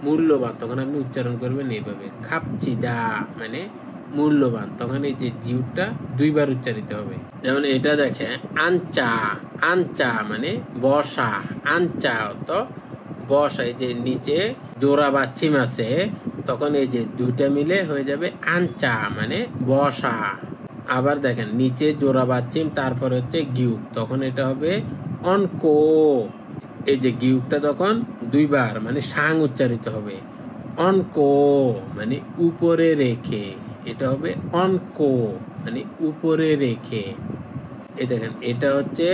মূল্যবান, তখন আপনি উচ্চারণ করবেন এইভাবে খাপচিদা মানে মূল্যবান, তখন এই যে জিউটা দুইবার উচ্চারিত হবে। যেমন এটা দেখে আনচা, আনচা মানে বসা, আনচা অর্থ বসা, এই যে নিচে জোড়া বাচ্চিম আছে, তখন এই যে দুইটা মিলে হয়ে যাবে আনচা মানে বসা। আবার দেখেন নিচে জোড়া বাচ্চিম, তারপরে হচ্ছে গিউক, তখন এটা হবে অনকো, এই যে গিউকটা তখন দুইবার মানে সাং উচ্চারিত হবে, অনকো মানে উপরে রেখে, এটা হবে অনকো মানে উপরে রেখে। এই দেখেন এটা হচ্ছে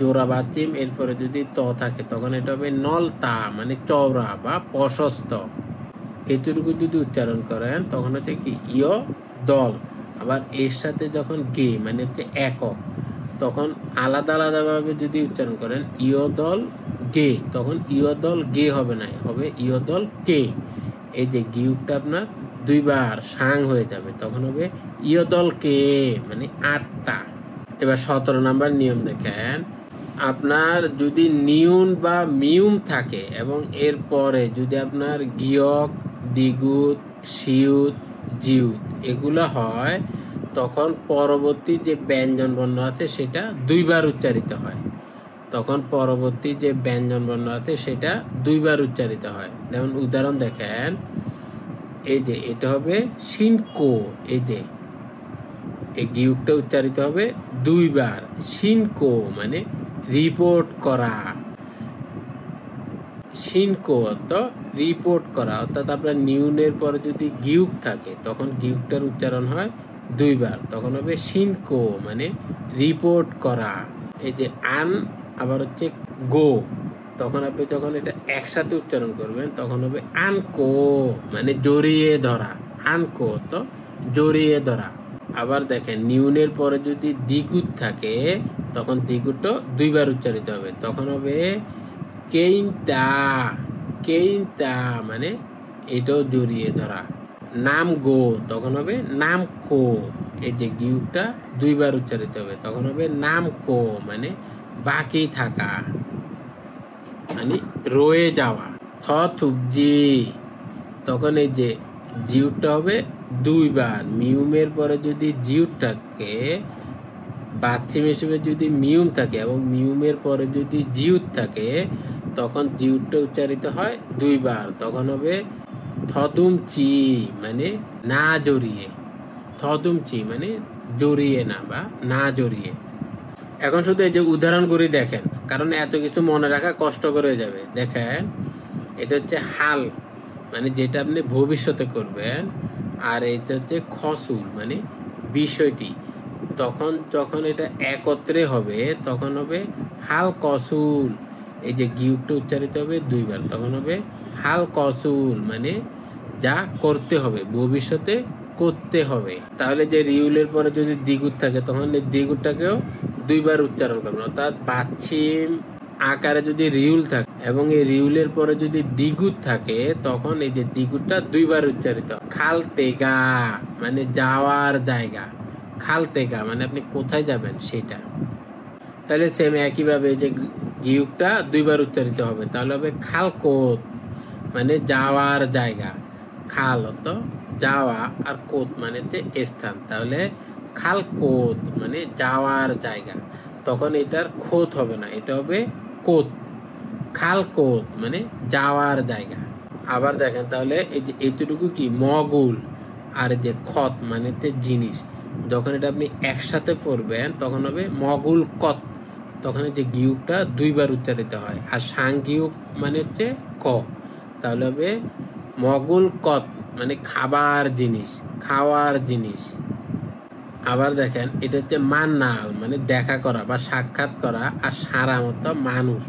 জোড়া বাচ্চিম, এরপরে যদি ত থাকে তখন এটা হবে নলতা মানে চওড়া বা প্রশস্ত। এতটুকু যদি উচ্চারণ করেন তখন হচ্ছে কি ইয় দল। আবার এর সাথে যখন গে মানে হচ্ছে একক, তখন আলাদা আলাদাভাবে যদি উচ্চারণ করেন ইয় দল গে, তখন ইয় দল গে হবে না, হবে ইয় দল কে। এই যে গিউকটা আপনার দুইবার সাং হয়ে যাবে, তখন হবে ইয় দল কে মানে আটটা। এবার 17 নাম্বার নিয়ম দেখেন, আপনার যদি নিউন বা মিউম থাকে এবং এর পরে যদি আপনার গিয়ক দ্বিগুত সিউত জিউত এগুলো হয়, তখন পরবর্তী যে ব্যঞ্জন বর্ণ আছে সেটা দুইবার উচ্চারিত হয়, তখন পরবর্তী যে ব্যঞ্জন বর্ণ আছে সেটা দুইবার উচ্চারিত হয়। যেমন উদাহরণ দেখেন, এই যে এটা হবে সিনকো, এই যে এই গিউকটা উচ্চারিত হবে দুইবার, সিনকো মানে রিপোর্ট করা, সিনকো অর্থ রিপোর্ট করা। অর্থাৎ আপনার নিউনের পরে যদি গিউক থাকে তখন গিউকটার উচ্চারণ হয় দুইবার, তখন হবে সিনকো মানে রিপোর্ট করা। এই যে আন আবার হচ্ছে গো, তখন আপনি যখন এটা একসাথে উচ্চারণ করবেন তখন হবে আনকো মানে জড়িয়ে ধরা, আনকো তো জড়িয়ে ধরা। আবার দেখেন নিউনের পরে যদি দ্বিগুত থাকে তখন দ্বিগুতও দুইবার উচ্চারিত হবে, তখন হবে কেইনতা, কেইনতা মানে এটাও জড়িয়ে ধরা। নাম গো তখন হবে নাম কো, এই যে গিউকটা দুইবার উচ্চারিত হবে, তখন হবে নাম কো মানে বাকি থাকা মানে রয়ে যাওয়া। থ থুকজি, তখন এই যে জিউটটা হবে দুইবার, মিউমের পরে যদি জিউটটাকে বাচ্চিম হিসেবে যদি মিউম থাকে এবং মিউমের পরে যদি জিউট থাকে, তখন জিউটটা উচ্চারিত হয় দুইবার, তখন হবে থতুমচি মানে না জড়িয়ে, থতুমচি মানে জড়িয়ে না বা না জড়িয়ে। এখন শুধু এই যে উদাহরণ করে দেখেন, কারণ এত কিছু মনে রাখা কষ্টকর হয়ে যাবে। দেখেন এটা হচ্ছে হাল মানে যেটা আপনি ভবিষ্যতে করবেন, আর এটা হচ্ছে খসুল মানে বিষয়টি। তখন যখন এটা একত্রে হবে তখন হবে হাল কসুল, এই যে গিউকটা উচ্চারিত হবে দুইবার, তখন হবে হাল কসুল মানে যা করতে হবে, ভবিষ্যতে করতে হবে। তাহলে যে রিউলের পরে যদি দ্বিগুত থাকে তখন এই দ্বিগুতটাকেও দুইবার উচ্চারণ করবেন। অর্থাৎ বাচ্ছিম আকারে যদি রিউল থাকে এবং এই রিউলের পরে যদি দ্বিগুণ থাকে, তখন এই যে দ্বিগুণটা দুইবার উচ্চারিত। খালতেগা মানে যাওয়ার জায়গা, খালতেগা মানে আপনি কোথায় যাবেন সেটা। তাহলে সেম একইভাবে যে গিউকটা দুইবার উচ্চারিত হবে, তাহলে হবে খালকোত মানে যাওয়ার জায়গা। খাল অর্থ যাওয়া আর কোত মানে হচ্ছে স্থান, তাহলে খালকোত মানে যাওয়ার জায়গা। তখন এটার খোত হবে না, এটা হবে কোত। খালকোত মানে যাওয়ার জায়গা। আবার দেখেন তাহলে এই যে এতটুকু কি মগুল, আর যে খত মানে হচ্ছে জিনিস। যখন এটা আপনি একসাথে পড়বেন তখন হবে মগুল কত, তখন এই যে গিউকটা দুইবার উচ্চারিত হয়। আর সাং গিউক মানে হচ্ছে ক, তাহলে হবে মগুল কত মানে খাবার জিনিস, খাওয়ার জিনিস। আবার দেখেন এটা হচ্ছে মান্নাল মানে দেখা করা বা সাক্ষাৎ করা, আর সারা মতো মানুষ।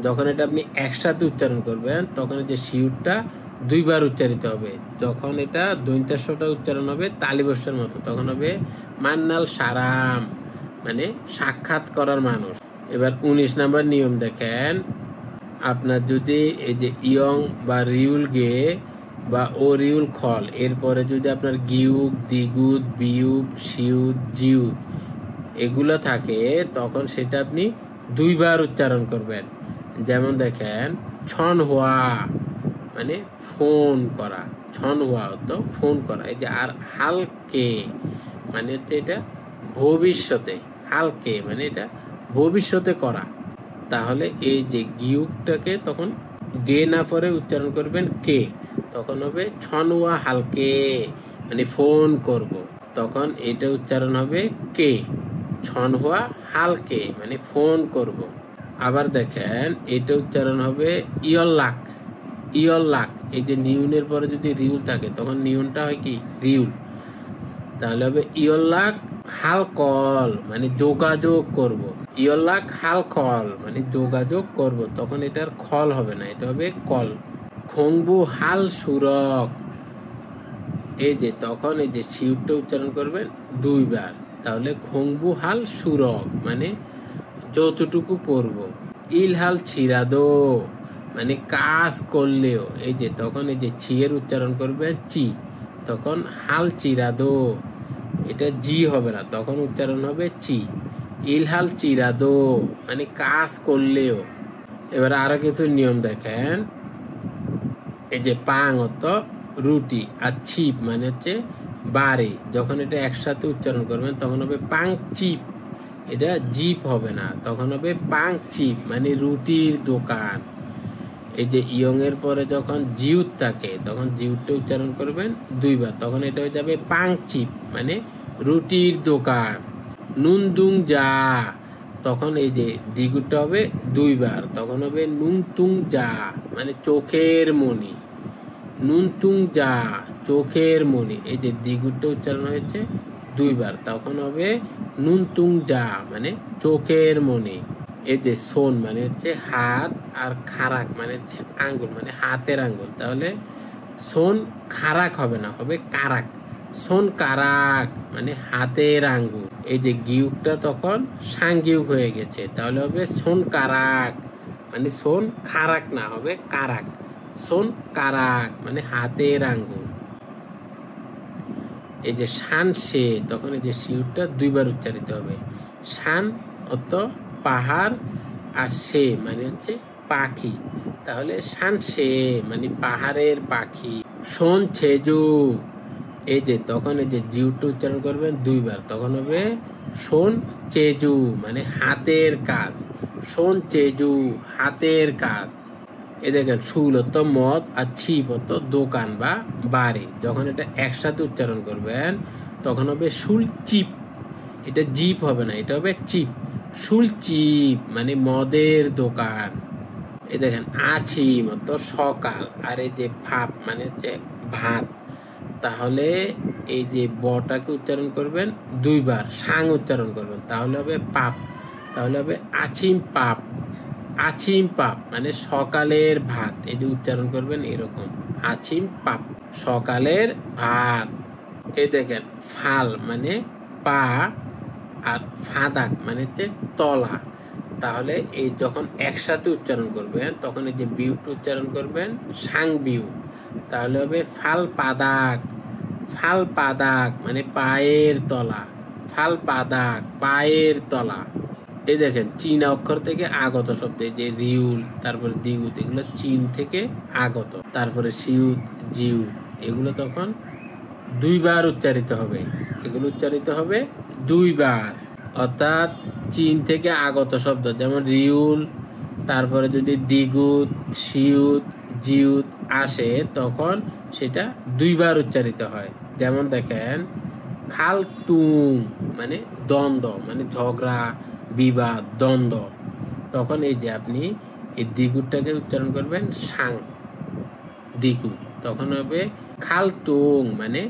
যখন এটা আপনি একসাথে উচ্চারণ করবেন তখন এই যে শিউরটা দুইবার উচ্চারিত হবে। যখন এটা দৈন্তাস্বটা উচ্চারণ হবে তালিবস্যের মতো, তখন হবে মান্নাল সারাম মানে সাক্ষাৎ করার মানুষ। এবার 19 নম্বর নিয়ম দেখেন, আপনার যদি এই যে ইয়ং বা রিউল গে বা ও রিউল খল এরপরে যদি আপনার গিউক, দ্বিগুদ, বিউপ, শিউদ, জিউদ এগুলো থাকে, তখন সেটা আপনি দুইবার উচ্চারণ করবেন। যেমন দেখেন ছন হওয়া মানে ফোন করা, ছন হওয়া হতো ফোন করা। এই যে আর হালকে মানে হচ্ছে এটা ভবিষ্যতে, হালকে মানে এটা ভবিষ্যতে করা। তাহলে এই যে গিউকটাকে তখন গে না পরে উচ্চারণ করবেন কে, তখন হবে ছনওয়া হালকে মানে ফোন করব, তখন এটা উচ্চারণ হবে কে, ছনওয়া হালকে মানে ফোন করব। আবার দেখেন এটা উচ্চারণ হবে ইয়ল্লাক, ইয়ল্লাক। এই যে নিউনের পরে যদি রিউল থাকে তখন নিউনটা হয় কি রিউল, তাহলে হবে ইয়ল্লাক হালকল মানে যোগাযোগ করব, ইয়ল্লাক হালকল মানে যোগাযোগ করব, তখন এটার খল হবে না, এটা হবে কল। খংবু হাল সুরক, এই যে তখন এই যে শিউরটা উচ্চারণ করবেন দুইবার, তাহলে খংবু হাল সুরক মানে যতটুকু পড়ব। ইলহাল ছিরাদো মানে কাজ করলেও, এই যে তখন এই যে ছিয়ের উচ্চারণ করবেন চি, তখন হাল চিরাদো এটা জি হবে না, তখন উচ্চারণ হবে চি। ইলহাল চিরাদো মানে কাজ করলেও। এবার আরো কিছু নিয়ম দেখেন, এই যে পাং অর্থ রুটি, আর ছিপ মানে হচ্ছে বাড়ি। যখন এটা একসাথে উচ্চারণ করবেন তখন হবে পাং চিপ, এটা জিপ হবে না, তখন হবে পাং চিপ মানে রুটির দোকান। এই যে ইয়ং এর পরে যখন জিউত থাকে তখন জিউতটা উচ্চারণ করবেন দুইবার, তখন এটা হয়ে যাবে পাং চিপ মানে রুটির দোকান। নুনদুং যা, তখন এই যে দ্বিগুণটা হবে দুইবার, তখন হবে নুনতুং যা মানে চোখের মণি, নুনতুং যা চোখের মণি। এই যে দ্বিগুণটা উচ্চারণ হয়েছে দুইবার, তখন হবে নুনতুং যা মানে চোখের মণি। এই যে সোন মানে হচ্ছে হাত, আর খারাক মানে হচ্ছে আঙ্গুল মানে হাতের আঙ্গুল, তাহলে সোন খারাক হবে না, হবে কারাক, সোন কারাক মানে হাতের আঙ্গুল। এই যে গিউকটা তখন সাংগিউক হয়ে গেছে, তাহলে হবে সোন কারাক মানে সোন খারাক না, হবে কারাক, সোন কারাক মানে হাতের আঙ্গুল। এই যে শান সে, তখন এই যে শিউরটা দুইবার উচ্চারিত হবে। শান অর্থ পাহাড়, আর সে মানে হচ্ছে পাখি, তাহলে শান সে মানে পাহাড়ের পাখি। শোন ছেজু, এই যে তখন এই যে জিউটা উচ্চারণ করবেন দুইবার, তখন হবে শোন চেজু মানে হাতের কাজ, শোন চেজু হাতের কাজ। এই দেখেন শুল অর্থ মদ, আর ছিপ অর্থ দোকান বা বাড়ি। যখন এটা একসাথে উচ্চারণ করবেন তখন হবে শুল চিপ, এটা জিপ হবে না, এটা হবে চিপ, শুল চিপ মানে মদের দোকান। এই দেখেন আছিম অর্থ সকাল, আর এই যে ভাপ মানে হচ্ছে ভাত, তাহলে এই যে বটাকে উচ্চারণ করবেন দুইবার, সাং উচ্চারণ করবেন, তাহলে হবে পাপ, তাহলে হবে আছিম পাপ, আছিম পাপ মানে সকালের ভাত। এই যে উচ্চারণ করবেন এরকম আছিম পাপ সকালের ভাত। এই দেখেন ফাল মানে পা, আর ফাদাক মানে হচ্ছে তলা। তাহলে এই যখন একসাথে উচ্চারণ করবেন তখন এই যে বিউটা উচ্চারণ করবেন সাং বিউ। তাহলে হবে ফাল পাদাক, ফাল পাদাক মানে পায়ের তলা, ফাল পাদাক পায়ের তলা। এই দেখেন চীনা অক্ষর থেকে আগত শব্দ, যে রিউল, তারপরে দিগুত, এগুলো চীন থেকে আগত। তারপরে সিউত, জিউত, এগুলো তখন দুইবার উচ্চারিত হবে, এগুলো উচ্চারিত হবে দুইবার। অর্থাৎ চীন থেকে আগত শব্দ যেমন রিউল, তারপরে যদি দিগুত, সিউত, জিউত আসে তখন সেটা দুইবার উচ্চারিত হয়। যেমন দেখেন খাল তুং মানে দ্বন্দ্ব, মানে ঝগড়া, বিবাদ, দ্বন্দ্ব। তখন এই যে আপনি এই দিগুটটাকে উচ্চারণ করবেন সাং দিগুট, তখন হবে খাল তুং মানে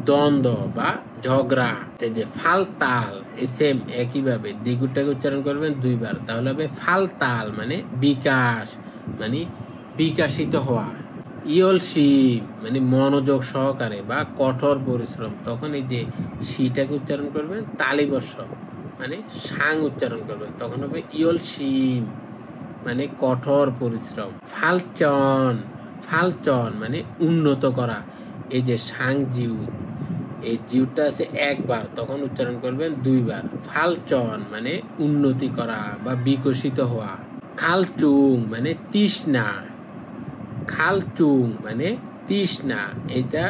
দ্বন্দ্ব বা ঝগড়া। এই যে ফাল তাল, এই সেম একইভাবে দিগুটটাকে উচ্চারণ করবেন দুইবার, তাহলে হবে ফাল তাল মানে বিকাশ, মানে বিকাশিত হওয়া। ইয়ল শি মানে মনোযোগ সহকারে বা কঠোর পরিশ্রম, তখন এই যে শিটাকে উচ্চারণ করবেন তালিবর্ষ মানে সাং উচ্চারণ করবেন, তখন হবে ইয়ল শিম মানে কঠোর পরিশ্রম। ফালচন, ফালচন মানে উন্নত করা। এই যে সাং জিউ, এই জিউটা আছে একবার, তখন উচ্চারণ করবেন দুইবার। ফালচন মানে উন্নতি করা বা বিকশিত হওয়া। খালচুং মানে তৃষ্ণা, খালচুং মানে তৃষ্ণা, এটা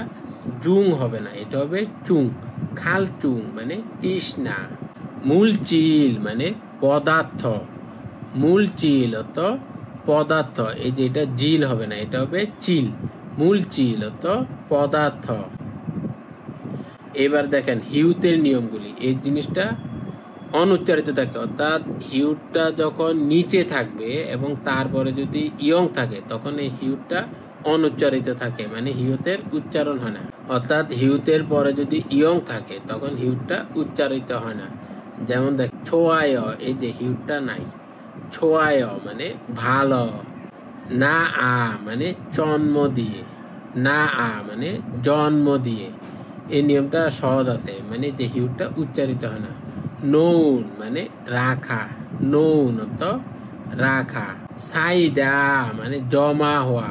জুং হবে না, এটা হবে চুং। খালচুং মানে তৃষ্ণা। মূল চিল মানে পদার্থ, মূল চিল অত পদার্থ, এই যে এটা জিল হবে না, এটা হবে চিল। মূল চিল অত পদার্থ। এবার দেখেন হিউতের নিয়মগুলি, এই জিনিসটা অনুচ্চারিত থাকে, অর্থাৎ হিউটটা যখন নিচে থাকবে এবং তারপরে যদি ইয়ং থাকে তখন এই হিউটটা অনুচ্চারিত থাকে, মানে হিউতের উচ্চারণ হয় না। অর্থাৎ হিউতের পরে যদি ইয়ং থাকে তখন হিউটটা উচ্চারিত হয় না। যেমন দেখ ছোয়ায়, এই যে হিউটটা নাই, ছোয়ায় মানে ভালো। না আ মানে জন্ম দিয়ে, না আ মানে জন্ম দিয়ে, এই নিয়মটা সহজ আছে, মানে যে হিউটটা উচ্চারিত হয় না। নৌন মানে রাখা, নৌন তো রাখা। সাইদা মানে জমা হওয়া,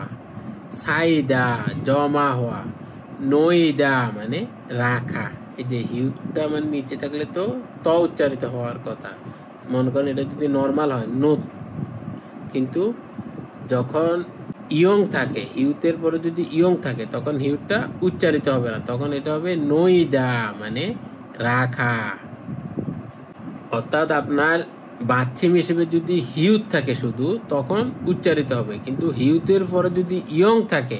সাইদা জমা হওয়া। নইদা মানে রাখা, এই যে হিউটটা মানে নিচে থাকলে তো ত উচ্চারিত হওয়ার কথা, মনে করেন এটা যদি নর্মাল হয় নোত, কিন্তু যখন ইয়ং থাকে, হিউতের পরে যদি ইয়ং থাকে তখন হিউটটা উচ্চারিত হবে না, তখন এটা হবে নইদা মানে রাখা। অর্থাৎ আপনার বাচ্চিম হিসেবে যদি হিউত থাকে শুধু তখন উচ্চারিত হবে, কিন্তু হিউতের পরে যদি ইয়ং থাকে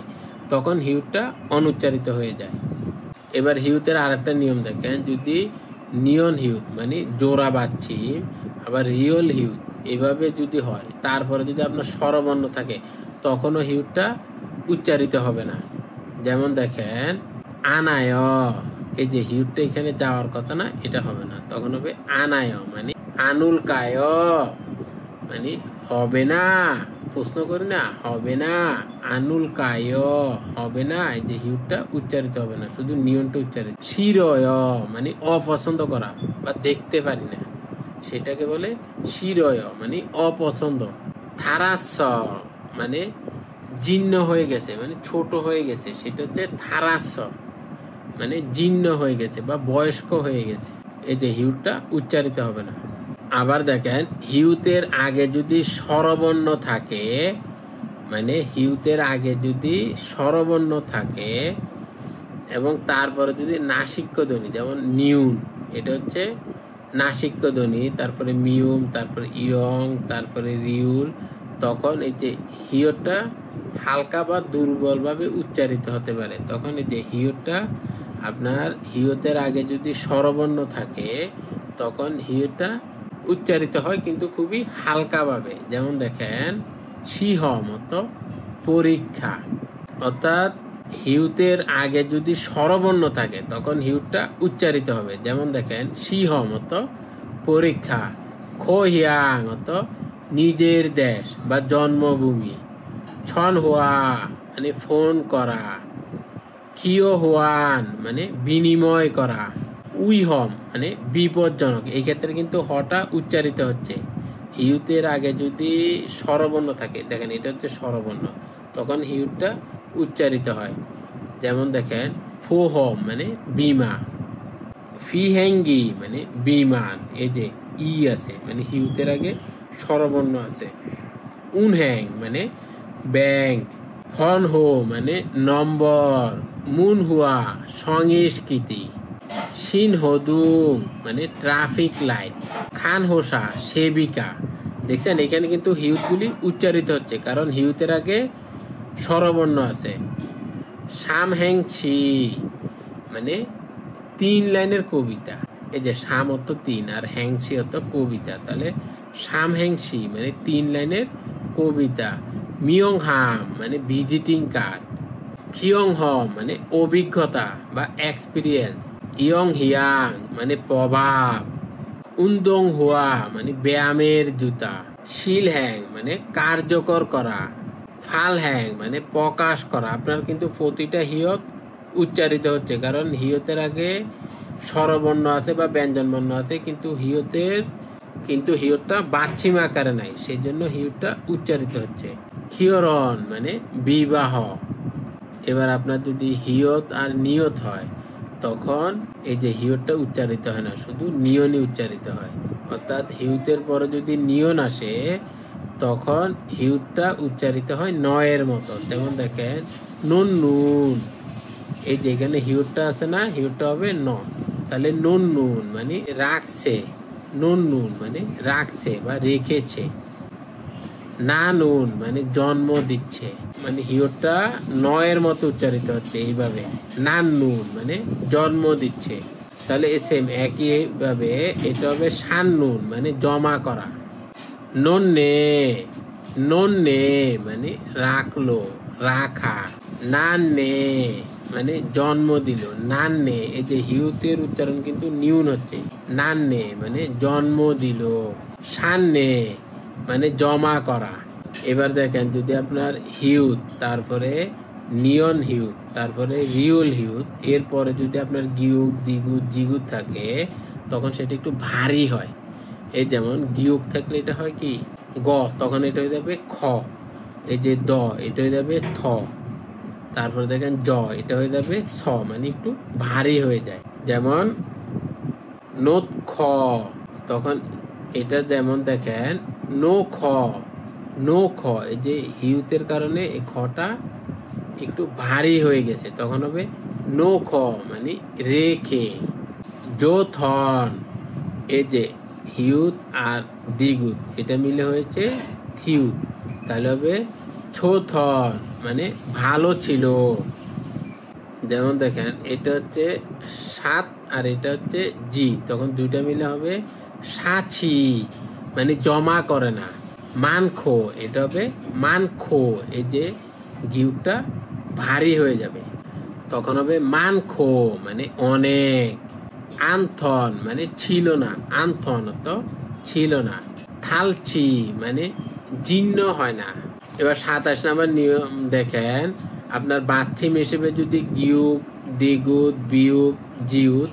তখন হিউটটা অনুচ্চারিত হয়ে যায়। এবার হিউতের আর একটা নিয়ম দেখেন, যদি নিয়ন হিউত মানে জোড়া বাচ্চিম, আবার রিয়ল হিউত এভাবে যদি হয়, তারপরে যদি আপনার স্বরবর্ণ থাকে তখনও হিউটটা উচ্চারিত হবে না। যেমন দেখেন আনায়, এই যে হিউটটা এখানে যাওয়ার কথা না, এটা হবে না, তখন হবে আনায় মানে আনুল কায়, মানে হবে না, প্রশ্ন করি না হবে না, আনুল কায় হবে না, এই যে হিউটটা উচ্চারিত হবে না, শুধু নিয়নটা উচ্চারিত। শিরয় মানে অপছন্দ করা বা দেখতে পারি না, সেটাকে বলে শিরয় মানে অপছন্দ। থারাস মানে জীর্ণ হয়ে গেছে, মানে ছোট হয়ে গেছে, সেটা হচ্ছে থারাস মানে জীর্ণ হয়ে গেছে বা বয়স্ক হয়ে গেছে, এই যে হিউটটা উচ্চারিত হবে না। আবার দেখেন হিউতের আগে যদি স্বরবর্ণ থাকে, মানে হিউতের আগে যদি স্বরবর্ণ থাকে এবং তারপরে যদি নাসিক্য ধ্বনি, যেমন নিউন, এটা হচ্ছে নাসিক্য ধ্বনি, তারপরে মিউম, তারপরে ইয়ং, তারপরে রিউল, তখন এই যে হিউটটা হালকা বা দুর্বলভাবে উচ্চারিত হতে পারে। তখন এই যে হিউটটা আপনার হিউতের আগে যদি স্বরবর্ণ থাকে তখন হিউটটা উচ্চারিত হয়, কিন্তু খুবই হালকাভাবে। যেমন দেখেন সিহ মতো পরীক্ষা, অর্থাৎ হিউতের আগে যদি স্বরবর্ণ থাকে তখন হিউটটা উচ্চারিত হবে। যেমন দেখেন সিহ মতো পরীক্ষা। খোহিয়াং মতো নিজের দেশ বা জন্মভূমি। ছন হুয়া মানে ফোন করা। খিও হুয়ান মানে বিনিময় করা। উইহম মানে বিপজ্জনক, এই ক্ষেত্রে কিন্তু হটা উচ্চারিত হচ্ছে। হিউতের আগে যদি স্বরবর্ণ থাকে, দেখেন এটা হচ্ছে স্বরবর্ণ, তখন হিউটটা উচ্চারিত হয়। যেমন দেখেন ফোহম মানে বিমা, ফিহেঙ্গি মানে বিমান, এই যে ই আছে মানে হিউতের আগে স্বরবর্ণ আছে। উনহ্যাং মানে ব্যাংক, ফন হো মানে নম্বর, মুন হুয়া সংস্কৃতি, শিন হদুং মানে ট্রাফিক লাইট, খান হোসা সেবিকা। দেখছেন এখানে কিন্তু হিউতগুলি উচ্চারিত হচ্ছে কারণ হিউতের আগে স্বরবর্ণ আছে। সাম হ্যাং ছি মানে 3 লাইনের কবিতা, এই যে সাম অর্থ 3 আর হ্যাংসি অর্থ কবিতা, তাহলে সাম হ্যাংসি মানে 3 লাইনের কবিতা। মিয়ং হাম মানে ভিজিটিং কার্ড, খিয়ং হম মানে অভিজ্ঞতা বা এক্সপিরিয়েন্স, ইয়ং হিয়াং মানে প্রভাব, উন্দং হুয়া মানে ব্যায়ামের জুতা, শিল হ্যাং মানে কার্যকর করা, ফাল হ্যাং মানে প্রকাশ করা। আপনার কিন্তু প্রতিটা হিয়ত উচ্চারিত হচ্ছে কারণ হিয়তের আগে স্বরবর্ণ আছে বা ব্যঞ্জন বর্ণ আছে, কিন্তু হিয়তটা বাচ্ছিম আকারে নাই, সেই জন্য হিয়তটা উচ্চারিত হচ্ছে। খিয়রন মানে বিবাহ। এবার আপনার যদি হিয়ত আর নিয়ত হয় তখন এই যে হিয়তটা উচ্চারিত হয় না, শুধু নিয়নই উচ্চারিত হয়। অর্থাৎ হিউতের পরে যদি নিয়ন আসে তখন হিউতটা উচ্চারিত হয় নয়ের মতো। যেমন দেখেন নুন নুন, এই যে এখানে হিউটটা আছে না, হিউটটা হবে ন, তাহলে নুন নুন মানে রাখছে, নুন নুন মানে রাখছে বা রেখেছে। না নুন মানে জন্ম দিচ্ছে, মানে হিউটটা নয়ের মতো উচ্চারিত হচ্ছে এইভাবে। নান নুন মানে জন্ম দিচ্ছে, তাহলে সেম একইভাবে এটা হবে সান নুন মানে জমা করা। নন্নে, নন্নে মানে রাখলো, রাখা। নান্নে মানে জন্ম দিল, নান্নে, এই যে হিউতের উচ্চারণ কিন্তু নিউন হচ্ছে। নান্নে মানে জন্ম দিল, সান্নে মানে জমা করা। এবার দেখেন যদি আপনার হিউত তারপরে নিয়ন হিউত তারপরে রিউল হিউত এরপরে যদি আপনার গিউক দ্বিগুত জিগুত থাকে তখন সেটা একটু ভারী হয়। এই যেমন গিউক থাকলে এটা হয় কি গ, তখন এটা হয়ে যাবে খ। এই যে দ এটা হয়ে যাবে থ, তারপরে দেখেন জ এটা হয়ে যাবে স, মানে একটু ভারী হয়ে যায়। যেমন নোত খ, তখন এটা যেমন দেখেন নো খ, নো খ, এই যে হিউতের কারণে এই খটা একটু ভারী হয়ে গেছে, তখন হবে নো খ মানে রেখে। যোথন, এই যে হিউত আর দ্বিগুত এটা মিলে হয়েছে থিউত, তাহলে হবে ছোথন মানে ভালো ছিল। যেমন দেখেন এটা হচ্ছে সাত আর এটা হচ্ছে জি, তখন দুইটা মিলে হবে সাছি মানে জমা করে না। মানখো, এটা হবে মানখো, এই যে গিউটা ভারী হয়ে যাবে তখন হবে মানখো মানে অনেক। আন্থন মানে ছিল না, আন্থন তো ছিল না। থালছি মানে জীর্ণ হয় না। এবার 27 নম্বর নিয়ম দেখেন, আপনার বাথিম হিসেবে যদি গিউক দ্বিগুত বিউক জিউত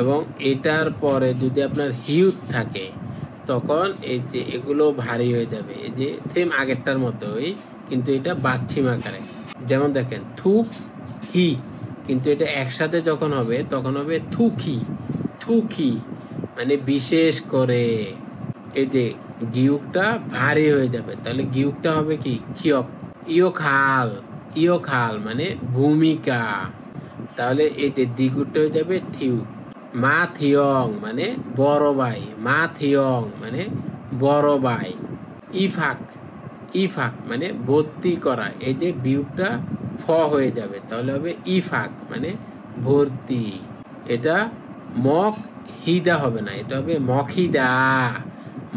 এবং এটার পরে যদি আপনার হিউত থাকে তখন এই যে এগুলো ভারী হয়ে যাবে, এই যে সেম আগেরটার মতোই কিন্তু এটা বাথিম আকারে। যেমন দেখেন থুক হি, কিন্তু এটা একসাথে যখন হবে তখন হবে থুকি, থুকি মানে বিশেষ করে। এই যে গিউকটা ভারী হয়ে যাবে তাহলে গিউকটা হবে কি খিয়ক। ইয়োখাল, ইয়োখাল মানে ভূমিকা, তাহলে এই যে দ্বিগুণটা হয়ে যাবে থিউ। মা থিয়ং মানে বড় ভাই, মা থিয়ং মানে বড় ভাই। ইফাক, ইফাক মানে ভর্তি করা, এই যে বিউকটা ফ হয়ে যাবে তাহলে হবে ইফাক মানে ভর্তি। এটা মক হিদা হবে না, এটা হবে মখিদা,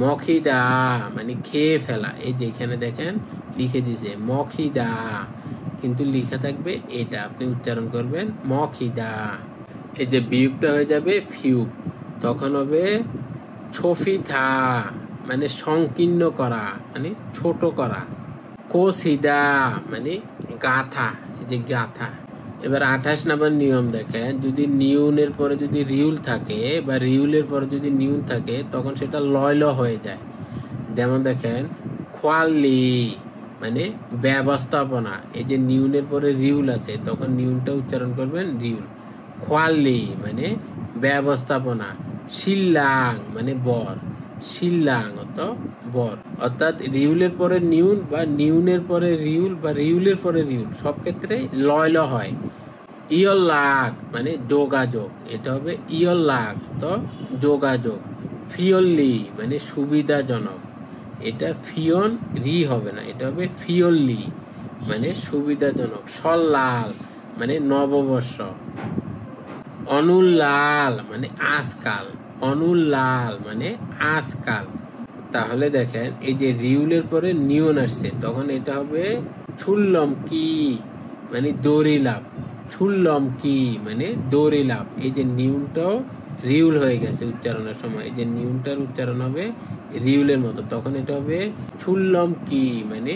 মখিদা মানে খেয়ে ফেলা। এই যে এখানে দেখেন লিখে দিছে মখিদা, কিন্তু লিখা থাকবে এটা, আপনি উচ্চারণ করবেন মখিদা। এই যে বিউকটা হয়ে যাবে ফিউক, তখন হবে ছফিথা মানে সংকীর্ণ করা মানে ছোট করা। কোসিদা মানে গাথা, এই যে গাথা, এবার 28 নম্বর নিয়ম দেখেন, যদি নিউনের পরে যদি রিউল থাকে বা রিউলের পরে যদি নিউন থাকে তখন সেটা লয় ল হয়ে যায়। যেমন দেখেন খোয়ালি মানে ব্যবস্থাপনা, এই যে নিউনের পরে রিউল আছে তখন নিউনটা উচ্চারণ করবেন রিউল। খোয়ালি মানে ব্যবস্থাপনা। শিল্লাং মানে বর, শিল্লাং অত বর। অর্থাৎ রিউলের পরে নিউন বা নিউনের পরে রিউল বা রিউলের পরে রিউল সব ক্ষেত্রে লয় ল হয়। ইয়ল্লাগ মানে যোগাযোগ, এটা হবে ইয়ল্লাগ তো যোগাযোগ। ফিয়ল্লি মানে সুবিধাজনক, এটা ফিয়ন রি হবে না, এটা হবে ফিয়ল্লি মানে সুবিধাজনক। সল্লাল মানে নববর্ষ। অনুল্লাল মানে আজকাল, অনুল্লাল মানে আজকাল। তাহলে দেখেন এই যে রিউলের পরে নিউন আসছে তখন এটা হবে ছুল্লম কি মানে দৌড়িলাভ, ছুল্লম কি মানে দৌড়িলাভ। এই যে নিউনটাও রিউল হয়ে গেছে উচ্চারণের সময়, এই যে নিউনটার উচ্চারণ হবে রিউলের মতো, তখন এটা হবে ছুল্লম কি মানে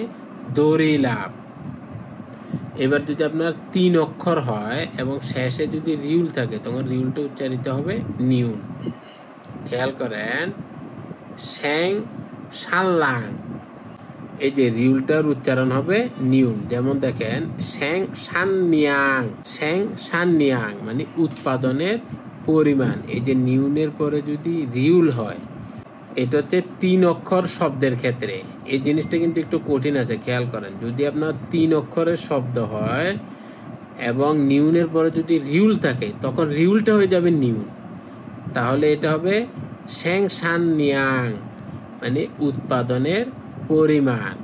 দৌড়িলাভ। এবার যদি আপনার 3 অক্ষর হয় এবং শেষে যদি রিউল থাকে তখন রিউলটা উচ্চারিত হবে নিউন। খেয়াল করেন শ্যাং শাল্লাং, এই যে রিউলটার উচ্চারণ হবে নিউন। যেমন দেখেন শ্যাং শান্নিয়াং, শ্যাং শান্নিয়াং মানে উৎপাদনের পরিমাণ। এই যে নিউনের পরে যদি রিউল হয় এটা হচ্ছে 3 অক্ষর শব্দের ক্ষেত্রে। এই জিনিসটা কিন্তু একটু কঠিন আছে, খেয়াল করেন। যদি আপনার 3 অক্ষরের শব্দ হয় এবং নিউনের পরে যদি রিউল থাকে তখন রিউলটা হয়ে যাবে নিউন, তাহলে এটা হবে শ্যাং শান্নিয়াং মানে উৎপাদনের পরিমাণ।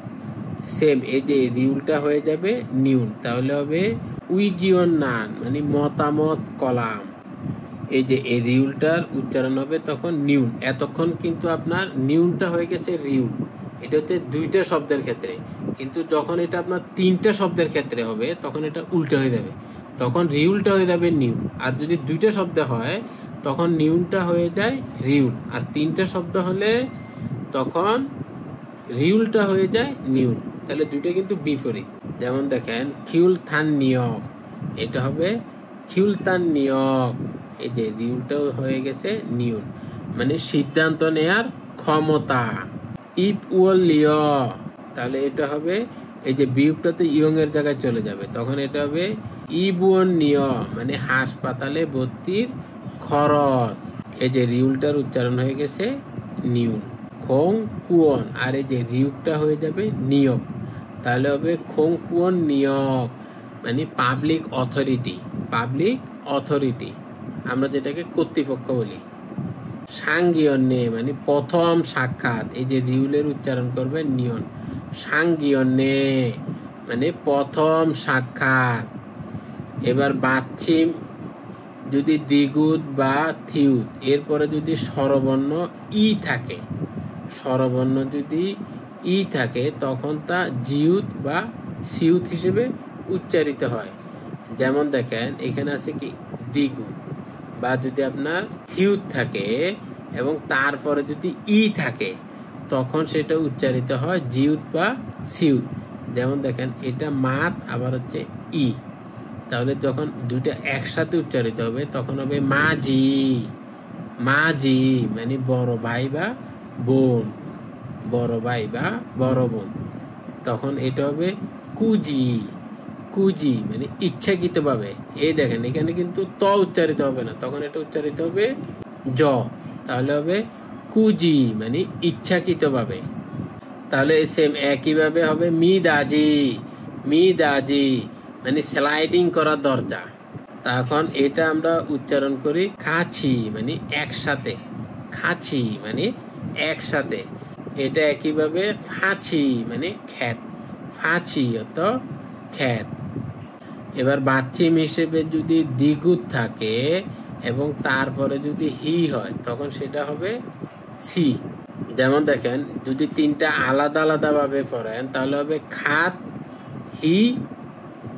সেম এই যে রিউলটা হয়ে যাবে নিউন, তাহলে হবে উইজিয়ন নান মানে মতামত কলাম। এই যে এই রিউলটার উচ্চারণ হবে তখন নিউন। এতক্ষণ কিন্তু আপনার নিউনটা হয়ে গেছে রিউল, এটা হচ্ছে 2টা শব্দের ক্ষেত্রে। কিন্তু যখন এটা আপনার 3টা শব্দের ক্ষেত্রে হবে তখন এটা উল্টা হয়ে যাবে, তখন রিউলটা হয়ে যাবে নিউন। আর যদি 2টা শব্দ হয় তখন নিউনটা হয়ে যায় রিউল, আর 3টা শব্দ হলে তখন রিউলটা হয়ে যায় নিউন। তাহলে 2টা কিন্তু বিপরীত। যেমন দেখেন খিউল থান নিয়ক, এটা হবে খিউল তান নিয়ক। এই যে রিউলটাও হয়ে গেছে নিউন মানে সিদ্ধান্ত নেয়ার ক্ষমতা। ইপ উল লিয়, তাহলে এটা হবে এই যে বিয়োগটা তো ইয়ং এর জায়গায় চলে যাবে, তখন এটা হবে ইবুয়ন নিয় মানে হাসপাতালে ভর্তির খরচ। এই যে রিউলটার উচ্চারণ হয়ে গেছে নিউন। খোং কুয়ন, আর এই যে রিউকটা হয়ে যাবে নিয়োগ, তাহলে হবে খোং কুয়ন নিয়োগ মানে পাবলিক অথরিটি, পাবলিক অথরিটি আমরা যেটাকে কর্তৃপক্ষ বলি। সাংগিয়নে মানে প্রথম সাক্ষাৎ, এই যে রিউলের উচ্চারণ করবে নিয়ন। সাংগিয়নে মানে প্রথম সাক্ষাৎ। এবার বাচ্ছিম যদি দ্বিগুদ বা থিউত এরপরে যদি স্বরবর্ণ ই থাকে, স্বরবর্ণ যদি ই থাকে তখন তা জিউত বা সিউত হিসেবে উচ্চারিত হয়। যেমন দেখেন এখানে আছে কি দ্বিগুদ, বা যদি আপনার থিউত থাকে এবং তারপরে যদি ই থাকে তখন সেটা উচ্চারিত হয় জিউত বা সিউত। যেমন দেখেন এটা মাত আবার হচ্ছে ই, তাহলে যখন 2টা একসাথে উচ্চারিত হবে তখন হবে মাঝি, মাঝি মানে বড় ভাই বা বোন, বড় ভাই বা বড় বোন। তখন এটা হবে কুজি, কুজি মানে ইচ্ছাকৃত ভাবে। এই দেখেন এখানে কিন্তু ত উচ্চারিত হবে না, তখন এটা উচ্চারিত হবে জ, তাহলে হবে কুজি মানে ইচ্ছাকৃত ভাবে। তাহলে সেম একইভাবে হবে মিদাজি, মিদাজি মানে স্লাইডিং করা দরজা। তখন এটা আমরা উচ্চারণ করি খাছি মানে একসাথে, খাছি মানে একসাথে। এটা একইভাবে ফাঁচি মানে খ্যাত, ফাঁচি অত খ্যাত। এবার বাচ্চিম হিসেবে যদি দ্বিগুদ থাকে এবং তারপরে যদি হি হয় তখন সেটা হবে সি। যেমন দেখেন যদি 3টা আলাদা আলাদা ভাবে পড়েন তাহলে হবে খাত হি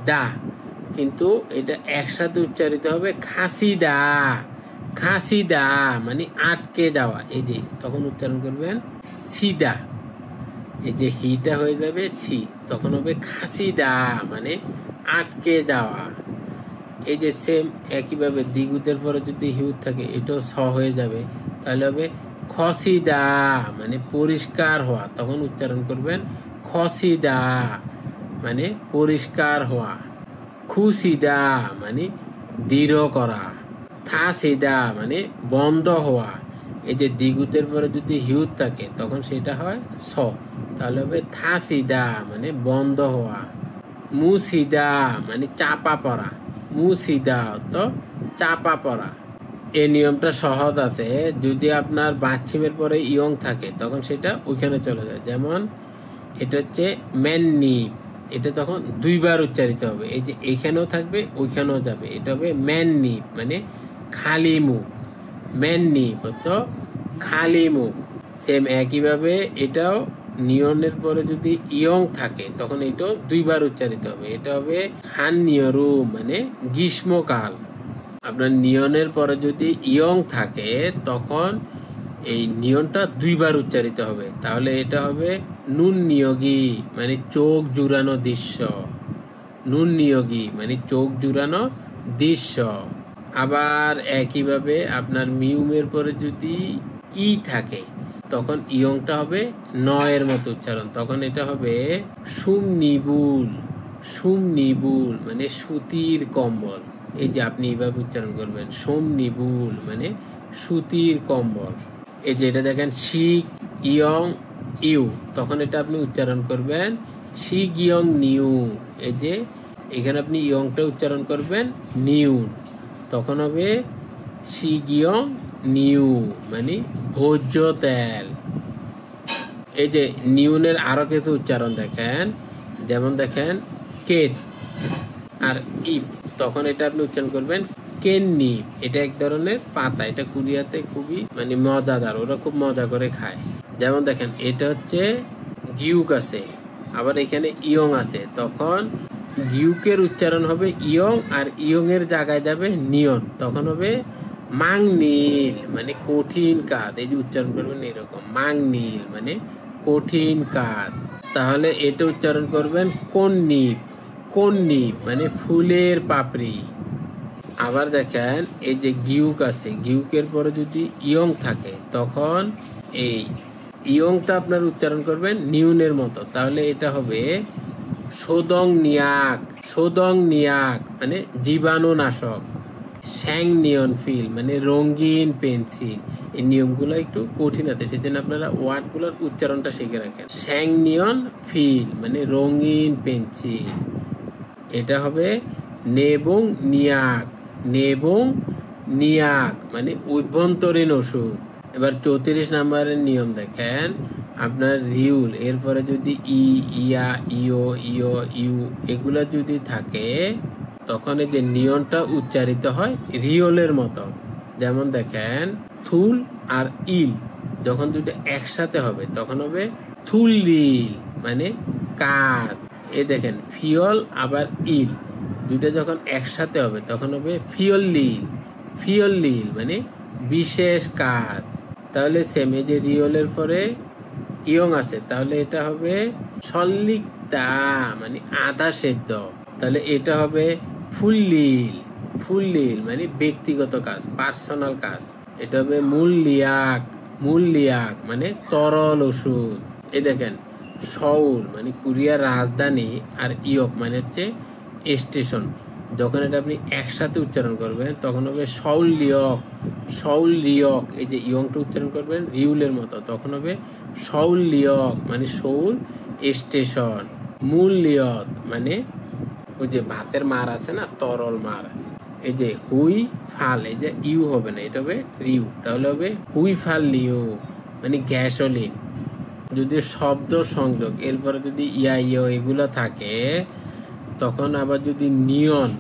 দা, কিন্তু এটা একসাথে উচ্চারিত হবে খাসিদা, খাসিদা মানে আটকে যাওয়া। এই যে তখন উচ্চারণ করবেন সিদা, এই যে হিটা হয়ে যাবে সি, তখন হবে খাসিদা মানে আটকে যাওয়া। এই যে সেম একইভাবে দ্বিগুতের পরে যদি হিউত থাকে এটাও স হয়ে যাবে, তাহলে হবে খসিদা মানে পরিষ্কার হওয়া, তখন উচ্চারণ করবেন খসিদা মানে পরিষ্কার হওয়া। খুসিদা মানে দৃঢ় করা। থাসিদা মানে বন্ধ হওয়া। এই যে দ্বিগুতের পরে যদি হিউত থাকে তখন সেটা হয় স, তাহলে হবে থাসিদা মানে বন্ধ হওয়া। মুসিদা মানে চাপা পড়া, মুসিদা তো চাপা পড়া। এই নিয়মটা সহজ আছে, যদি আপনার বাচ্চিমের পরে ইয়ং থাকে তখন সেটা ওইখানে চলে যায়। যেমন এটা হচ্ছে ম্যাননি, এটা তখন দুইবার উচ্চারিত হবে, এই যে এখানেও থাকবে ওইখানেও যাবে, এটা হবে ম্যাননি মানে খালি মুখ, ম্যাননি তো খালি মুখ। সেম একইভাবে এটাও নিয়নের পরে যদি ইয়ং থাকে তখন এটাও দুইবার উচ্চারিত হবে, এটা হবে হান নিয়রু মানে গ্রীষ্মকাল। আপনার নিয়নের পরে যদি ইয়ং থাকে তখন এই নিয়নটা দুইবার উচ্চারিত হবে, তাহলে এটা হবে নুন নিয়োগী মানে চোখ জুড়ানো দৃশ্য, নুন নিয়োগী মানে চোখ জুড়ানো দৃশ্য। আবার একইভাবে আপনার মিউমের পরে যদি ই থাকে তখন ইয়ংটা হবে নয়ের মতো উচ্চারণ, তখন এটা হবে সুম নিবুল, সুম নিবুল মানে সুতির কম্বল। এই যে আপনি এইভাবে উচ্চারণ করবেন সোম নিবুল মানে সুতির কম্বল। এই যে এটা দেখেন শিক ইয়ং ইউ, তখন এটা আপনি উচ্চারণ করবেন শিক ইয়ং নিউ। এই যে এখানে আপনি ইয়ংটা উচ্চারণ করবেন নিউ, তখন হবে শিক ইয়ং নিউ মানে ভোজ্য তেল। এই যে নিউনের আরো কিছু উচ্চারণ দেখেন, যেমন দেখেন কেট আর ইপ, তখন এটা আপনি উচ্চারণ করবেন কেননি। এটা এক ধরনের পাতা, এটা কোরিয়াতে খুবই মানে মজাদার, ওরা খুব মজা করে খায়। যেমন দেখেন এটা হচ্ছে গিউক আছে, আবার এখানে ইয়ং আছে, তখন গিউকের উচ্চারণ হবে ইয়ং আর ইয়ং এর জায়গায় যাবে নিয়ন, তখন হবে মাংনীল মানে কঠিন কাজ। এই যে উচ্চারণ করবেন এরকম মাংনীল মানে কঠিন কাজ। তাহলে এটা উচ্চারণ করবেন কন্নিপ, কন্নিপ মানে ফুলের পাপড়ি। আবার দেখেন এই যে গিউক আছে, গিউকের পরে যদি ইয়ং থাকে তখন এই ইয়ংটা আপনার উচ্চারণ করবেন নিউনের মতো, তাহলে এটা হবে সোদং নিয়াক, সোদং নিয়াক মানে জীবাণুনাশক। শ্যাং নিয়ন ফিল মানে রঙিন পেন্সিল। এই নিয়মগুলো একটু কঠিন আছে, সেজন্য আপনারা ওয়ার্ডগুলোর উচ্চারণটা শিখে রাখেন। শ্যাং নিয়ন ফিল মানে রঙিন পেন্সিল। এটা হবে নেবং নিয়াক, নেবং নিয়াক মানে অভ্যন্তরীণ ওষুধ। এবার 34 নম্বরের নিয়ম দেখেন, আপনার রিউল এরপরে যদি ই ইয়া ইও ইও ইউ এগুলা যদি থাকে তখন এই যে নিয়নটা উচ্চারিত হয় রিওলের মতো। যেমন দেখেন থুল আর ইল যখন দুইটা একসাথে হবে তখন হবে থুলিল মানে কাজ। এ দেখেন ফিয়ল আবার ইল দুইটা যখন একসাথে হবে তখন হবে ফিয়ল্লিল, ফিয়ল্লিল মানে বিশেষ কাজ। তাহলে সেম এই যে রিওলের পরে ইয়ং আছে, তাহলে এটা হবে সল্লিকতা মানে আধা সেদ্ধ, তাহলে এটা হবে ফুল্লিল, ফুল্লিল মানে ব্যক্তিগত কাজ পার্সোনাল কাজ। এটা হবে মূল্যাক, মূল্যাক মানে তরল ওষুধ। এই দেখেন সউল মানে কোরিয়ার রাজধানী আর ইয়ক মানে হচ্ছে স্টেশন, যখন এটা আপনি একসাথে উচ্চারণ করবেন তখন হবে সউল লিয়ক, সউল লিয়ক। এই যে ইয়ংটা উচ্চারণ করবেন রিউলের মতো, তখন হবে সউল লিয়ক মানে সউল স্টেশন। মূল লিয়ত মানে ওই যে ভাতের মার আছে না তরল মার। এই যে হুই ফাল এই যে ইউ হবে না, এটা হবে রিউ, তাহলে হবে হুই ফাল লিও মানে গ্যাসোলিন। যদি শব্দ সংযোগ এরপরে যদি ইয়া ইয় এগুলো থাকে তখন আবার যদি নিয়ন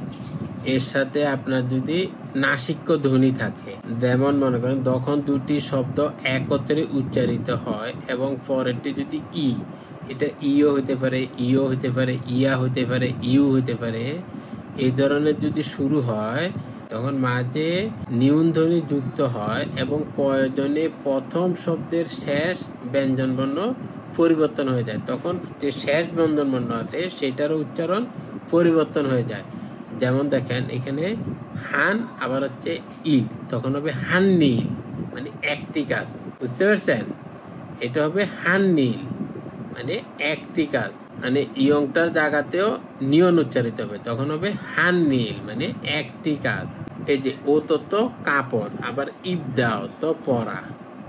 এর সাথে আপনার যদি নাসিক্য ধ্বনি থাকে, যেমন মনে করেন তখন দুটি শব্দ একত্রে উচ্চারিত হয় এবং পরেরটি যদি ই, এটা ইও হতে পারে ইও হতে পারে ইয়া হতে পারে ইউ হতে পারে, এই ধরনের যদি শুরু হয় তখন মাঝে নিউন ধ্বনি যুক্ত হয় এবং প্রয়োজনে প্রথম শব্দের শেষ ব্যঞ্জন বর্ণ পরিবর্তন হয়ে যায়, তখন যে শেষ ব্যঞ্জন বর্ণ আছে সেটারও উচ্চারণ পরিবর্তন হয়ে যায়। যেমন দেখেন এখানে হান আবার হচ্ছে ইল, তখন হবে হান নীল, মানে একটি কাজ। বুঝতে পারছেন? এটা হবে হান নীল, মানে একটি কাজ, মানে ইয়ংটার জায়গাতেও নিয়ন উচ্চারিত হবে, তখন হবে হান নীল, মানে একটি কাজ। এই যে ও তো কাপড়, আবার ইবদাও তো পরা,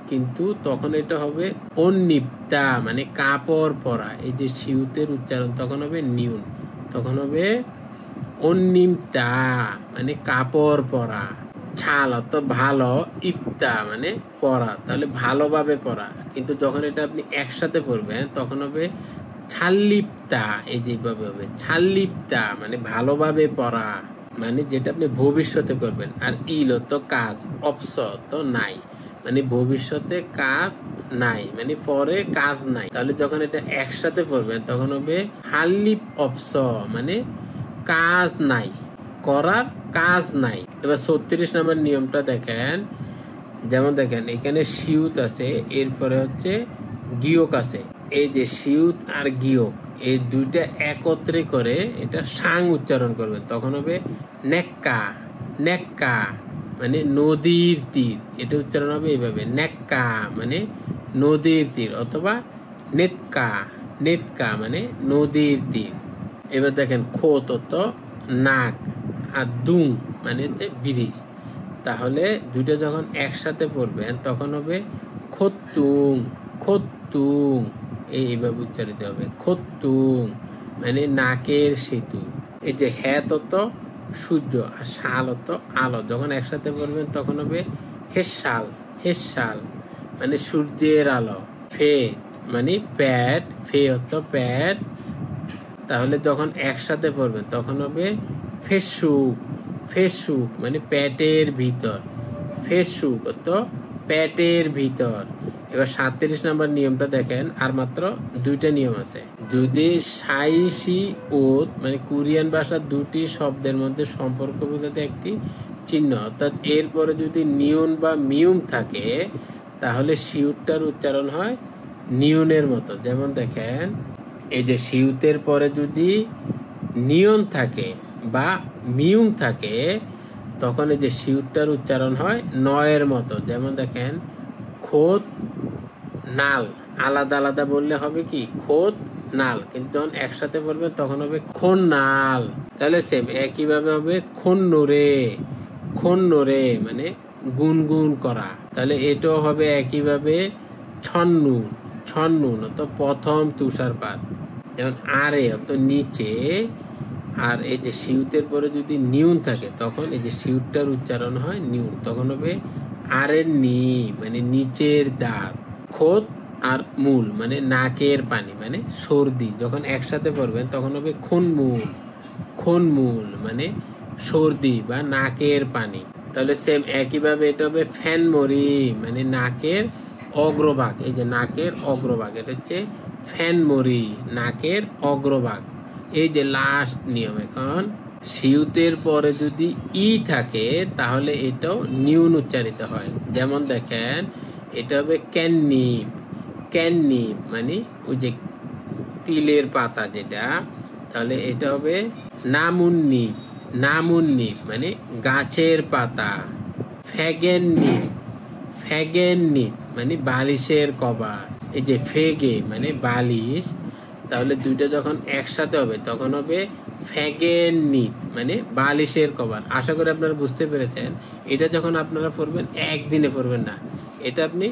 কিন্তু তখন এটা হবে অন্নিপ্তা, মানে কাপড় পরা। এই যে শিউতের উচ্চারণ তখন হবে নিউন, তখন হবে অন্নিমতা, মানে কাপড় পরা। ছাল অত ভালো, ইপ্তা মানে পরা, তাহলে ভালোভাবে পরা। কিন্তু যখন এটা আপনি একসাথে পড়বেন তখন হবে ছাল্লিপ্তা। এই যেভাবে হবে ছাল্লিপ্তা, মানে ভালোভাবে পড়া, মানে যেটা আপনি ভবিষ্যতে করবেন। আর ইল তো কাজ, অপস তো নাই, মানে ভবিষ্যতে কাজ নাই, মানে পরে কাজ নাই। তাহলে যখন এটা একসাথে পড়বেন তখন হবে হাল্লিপ অপস, মানে কাজ নাই, করার কাজ নাই। এবার 36 নম্বর নিয়মটা দেখেন। যেমন দেখেন এখানে শিউত আছে, এরপরে হচ্ছে গিয়ক আছে। এই যে শিউত আর গিয়ক এই দুইটা একত্রে করে এটা সাং উচ্চারণ করবেন, তখন হবে নেক্কা। নেক্কা মানে নদীর তীর, এটা উচ্চারণ হবে এইভাবে নেক্কা, মানে নদীর তীর, অথবা নেতকা। নেতকা মানে নদীর তীর। এবার দেখেন খোত তো নাক, আর দুং মানে হচ্ছে ব্রিজ। তাহলে দুইটা যখন একসাথে পড়বেন তখন হবে খোত্তুং। খোত্তুং এইভাবে উচ্চারিত হবে, খোত্তুং মানে নাকের সেতু। এই যে হ্যাঁ তো সূর্য, আর শাল তো আলো, যখন একসাথে পড়বেন তখন হবে হেসাল। হেসাল মানে সূর্যের আলো। ফে মানে প্যাট, ফে তো প্যাট, তাহলে যখন একসাথে পড়বেন তখন হবে ফেসুক। ফেসুক মানে পেটের ভিতর, ফেসুক তো পেটের ভিতর। এবার 37 নম্বর নিয়মটা দেখেন, আর মাত্র দুইটা নিয়ম আছে। যদি সাইসি ওত মানে কোরিয়ান ভাষার দুটি শব্দের মধ্যে সম্পর্ক বোঝাতে একটি চিহ্ন, অর্থাৎ এরপরে যদি নিয়ন বা মিউম থাকে তাহলে শিউটটার উচ্চারণ হয় নিয়নের মতো। যেমন দেখেন এই যে শিউতের পরে যদি নিয়ন থাকে বা মিউম থাকে তখন এই যে শিউটটার উচ্চারণ হয় নয়ের মতো। যেমন দেখেন খোদ নাল, আলাদা আলাদা বললে হবে কি খোদ নাল, কিন্তু যখন একসাথে বলবেন তখন হবে খন নাল। তাহলে সেম একইভাবে হবে খন্নরে। খন্নরে মানে গুনগুন করা, তাহলে এটাও হবে একইভাবে ছন্নুন। ছন্নুন তো প্রথম তুষারপাত। যেমন আরে তো নিচে, আর এই যে শিউতের পরে যদি নিউন থাকে তখন এই যে শিউটটার উচ্চারণ হয় নিউন, তখন হবে আরের নি মানে নিচের দাঁত। খোদ আর মূল মানে নাকের পানি, মানে সর্দি, যখন একসাথে পড়বেন তখন হবে খুনমূল। খুনমূল মানে সর্দি বা নাকের পানি। তাহলে সেম একইভাবে এটা হবে ফ্যানমরি, মানে নাকের অগ্রভাগ। এই যে নাকের অগ্রভাগ, এটা হচ্ছে ফ্যানমরি, নাকের অগ্রভাগ। এই যে লাস্ট নিয়ম, এখন শিউতের পরে যদি ই থাকে তাহলে এটাও নিউন উচ্চারিত হয়। যেমন দেখেন এটা হবে ক্যাননিপ। ক্যাননিপ মানে ওই যে তিলের পাতা যেটা, তাহলে এটা হবে নামুন্নিপ। নামুন্নিপ মানে গাছের পাতা। ফ্যাগেননিপ। ফ্যাগেননিপ মানে বালিশের কভার। এই যে ফেগে মানে বালিশ, তাহলে দুইটা যখন একসাথে হবে তখন হবে ফ্যাগেননিপ মানে বালিশের কভার। আশা করি আপনারা বুঝতে পেরেছেন। এটা যখন আপনারা পড়বেন একদিনে পড়বেন না, এটা আপনি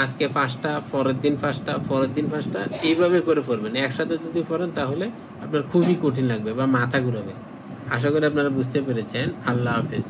আজকে 5টা, পরের দিন 5টা, পরের দিন 5টা, এইভাবে করে পড়বেন। একসাথে যদি পড়েন তাহলে আপনার খুবই কঠিন লাগবে বা মাথা ঘুরাবে। আশা করি আপনারা বুঝতে পেরেছেন। আল্লাহ হাফেজ।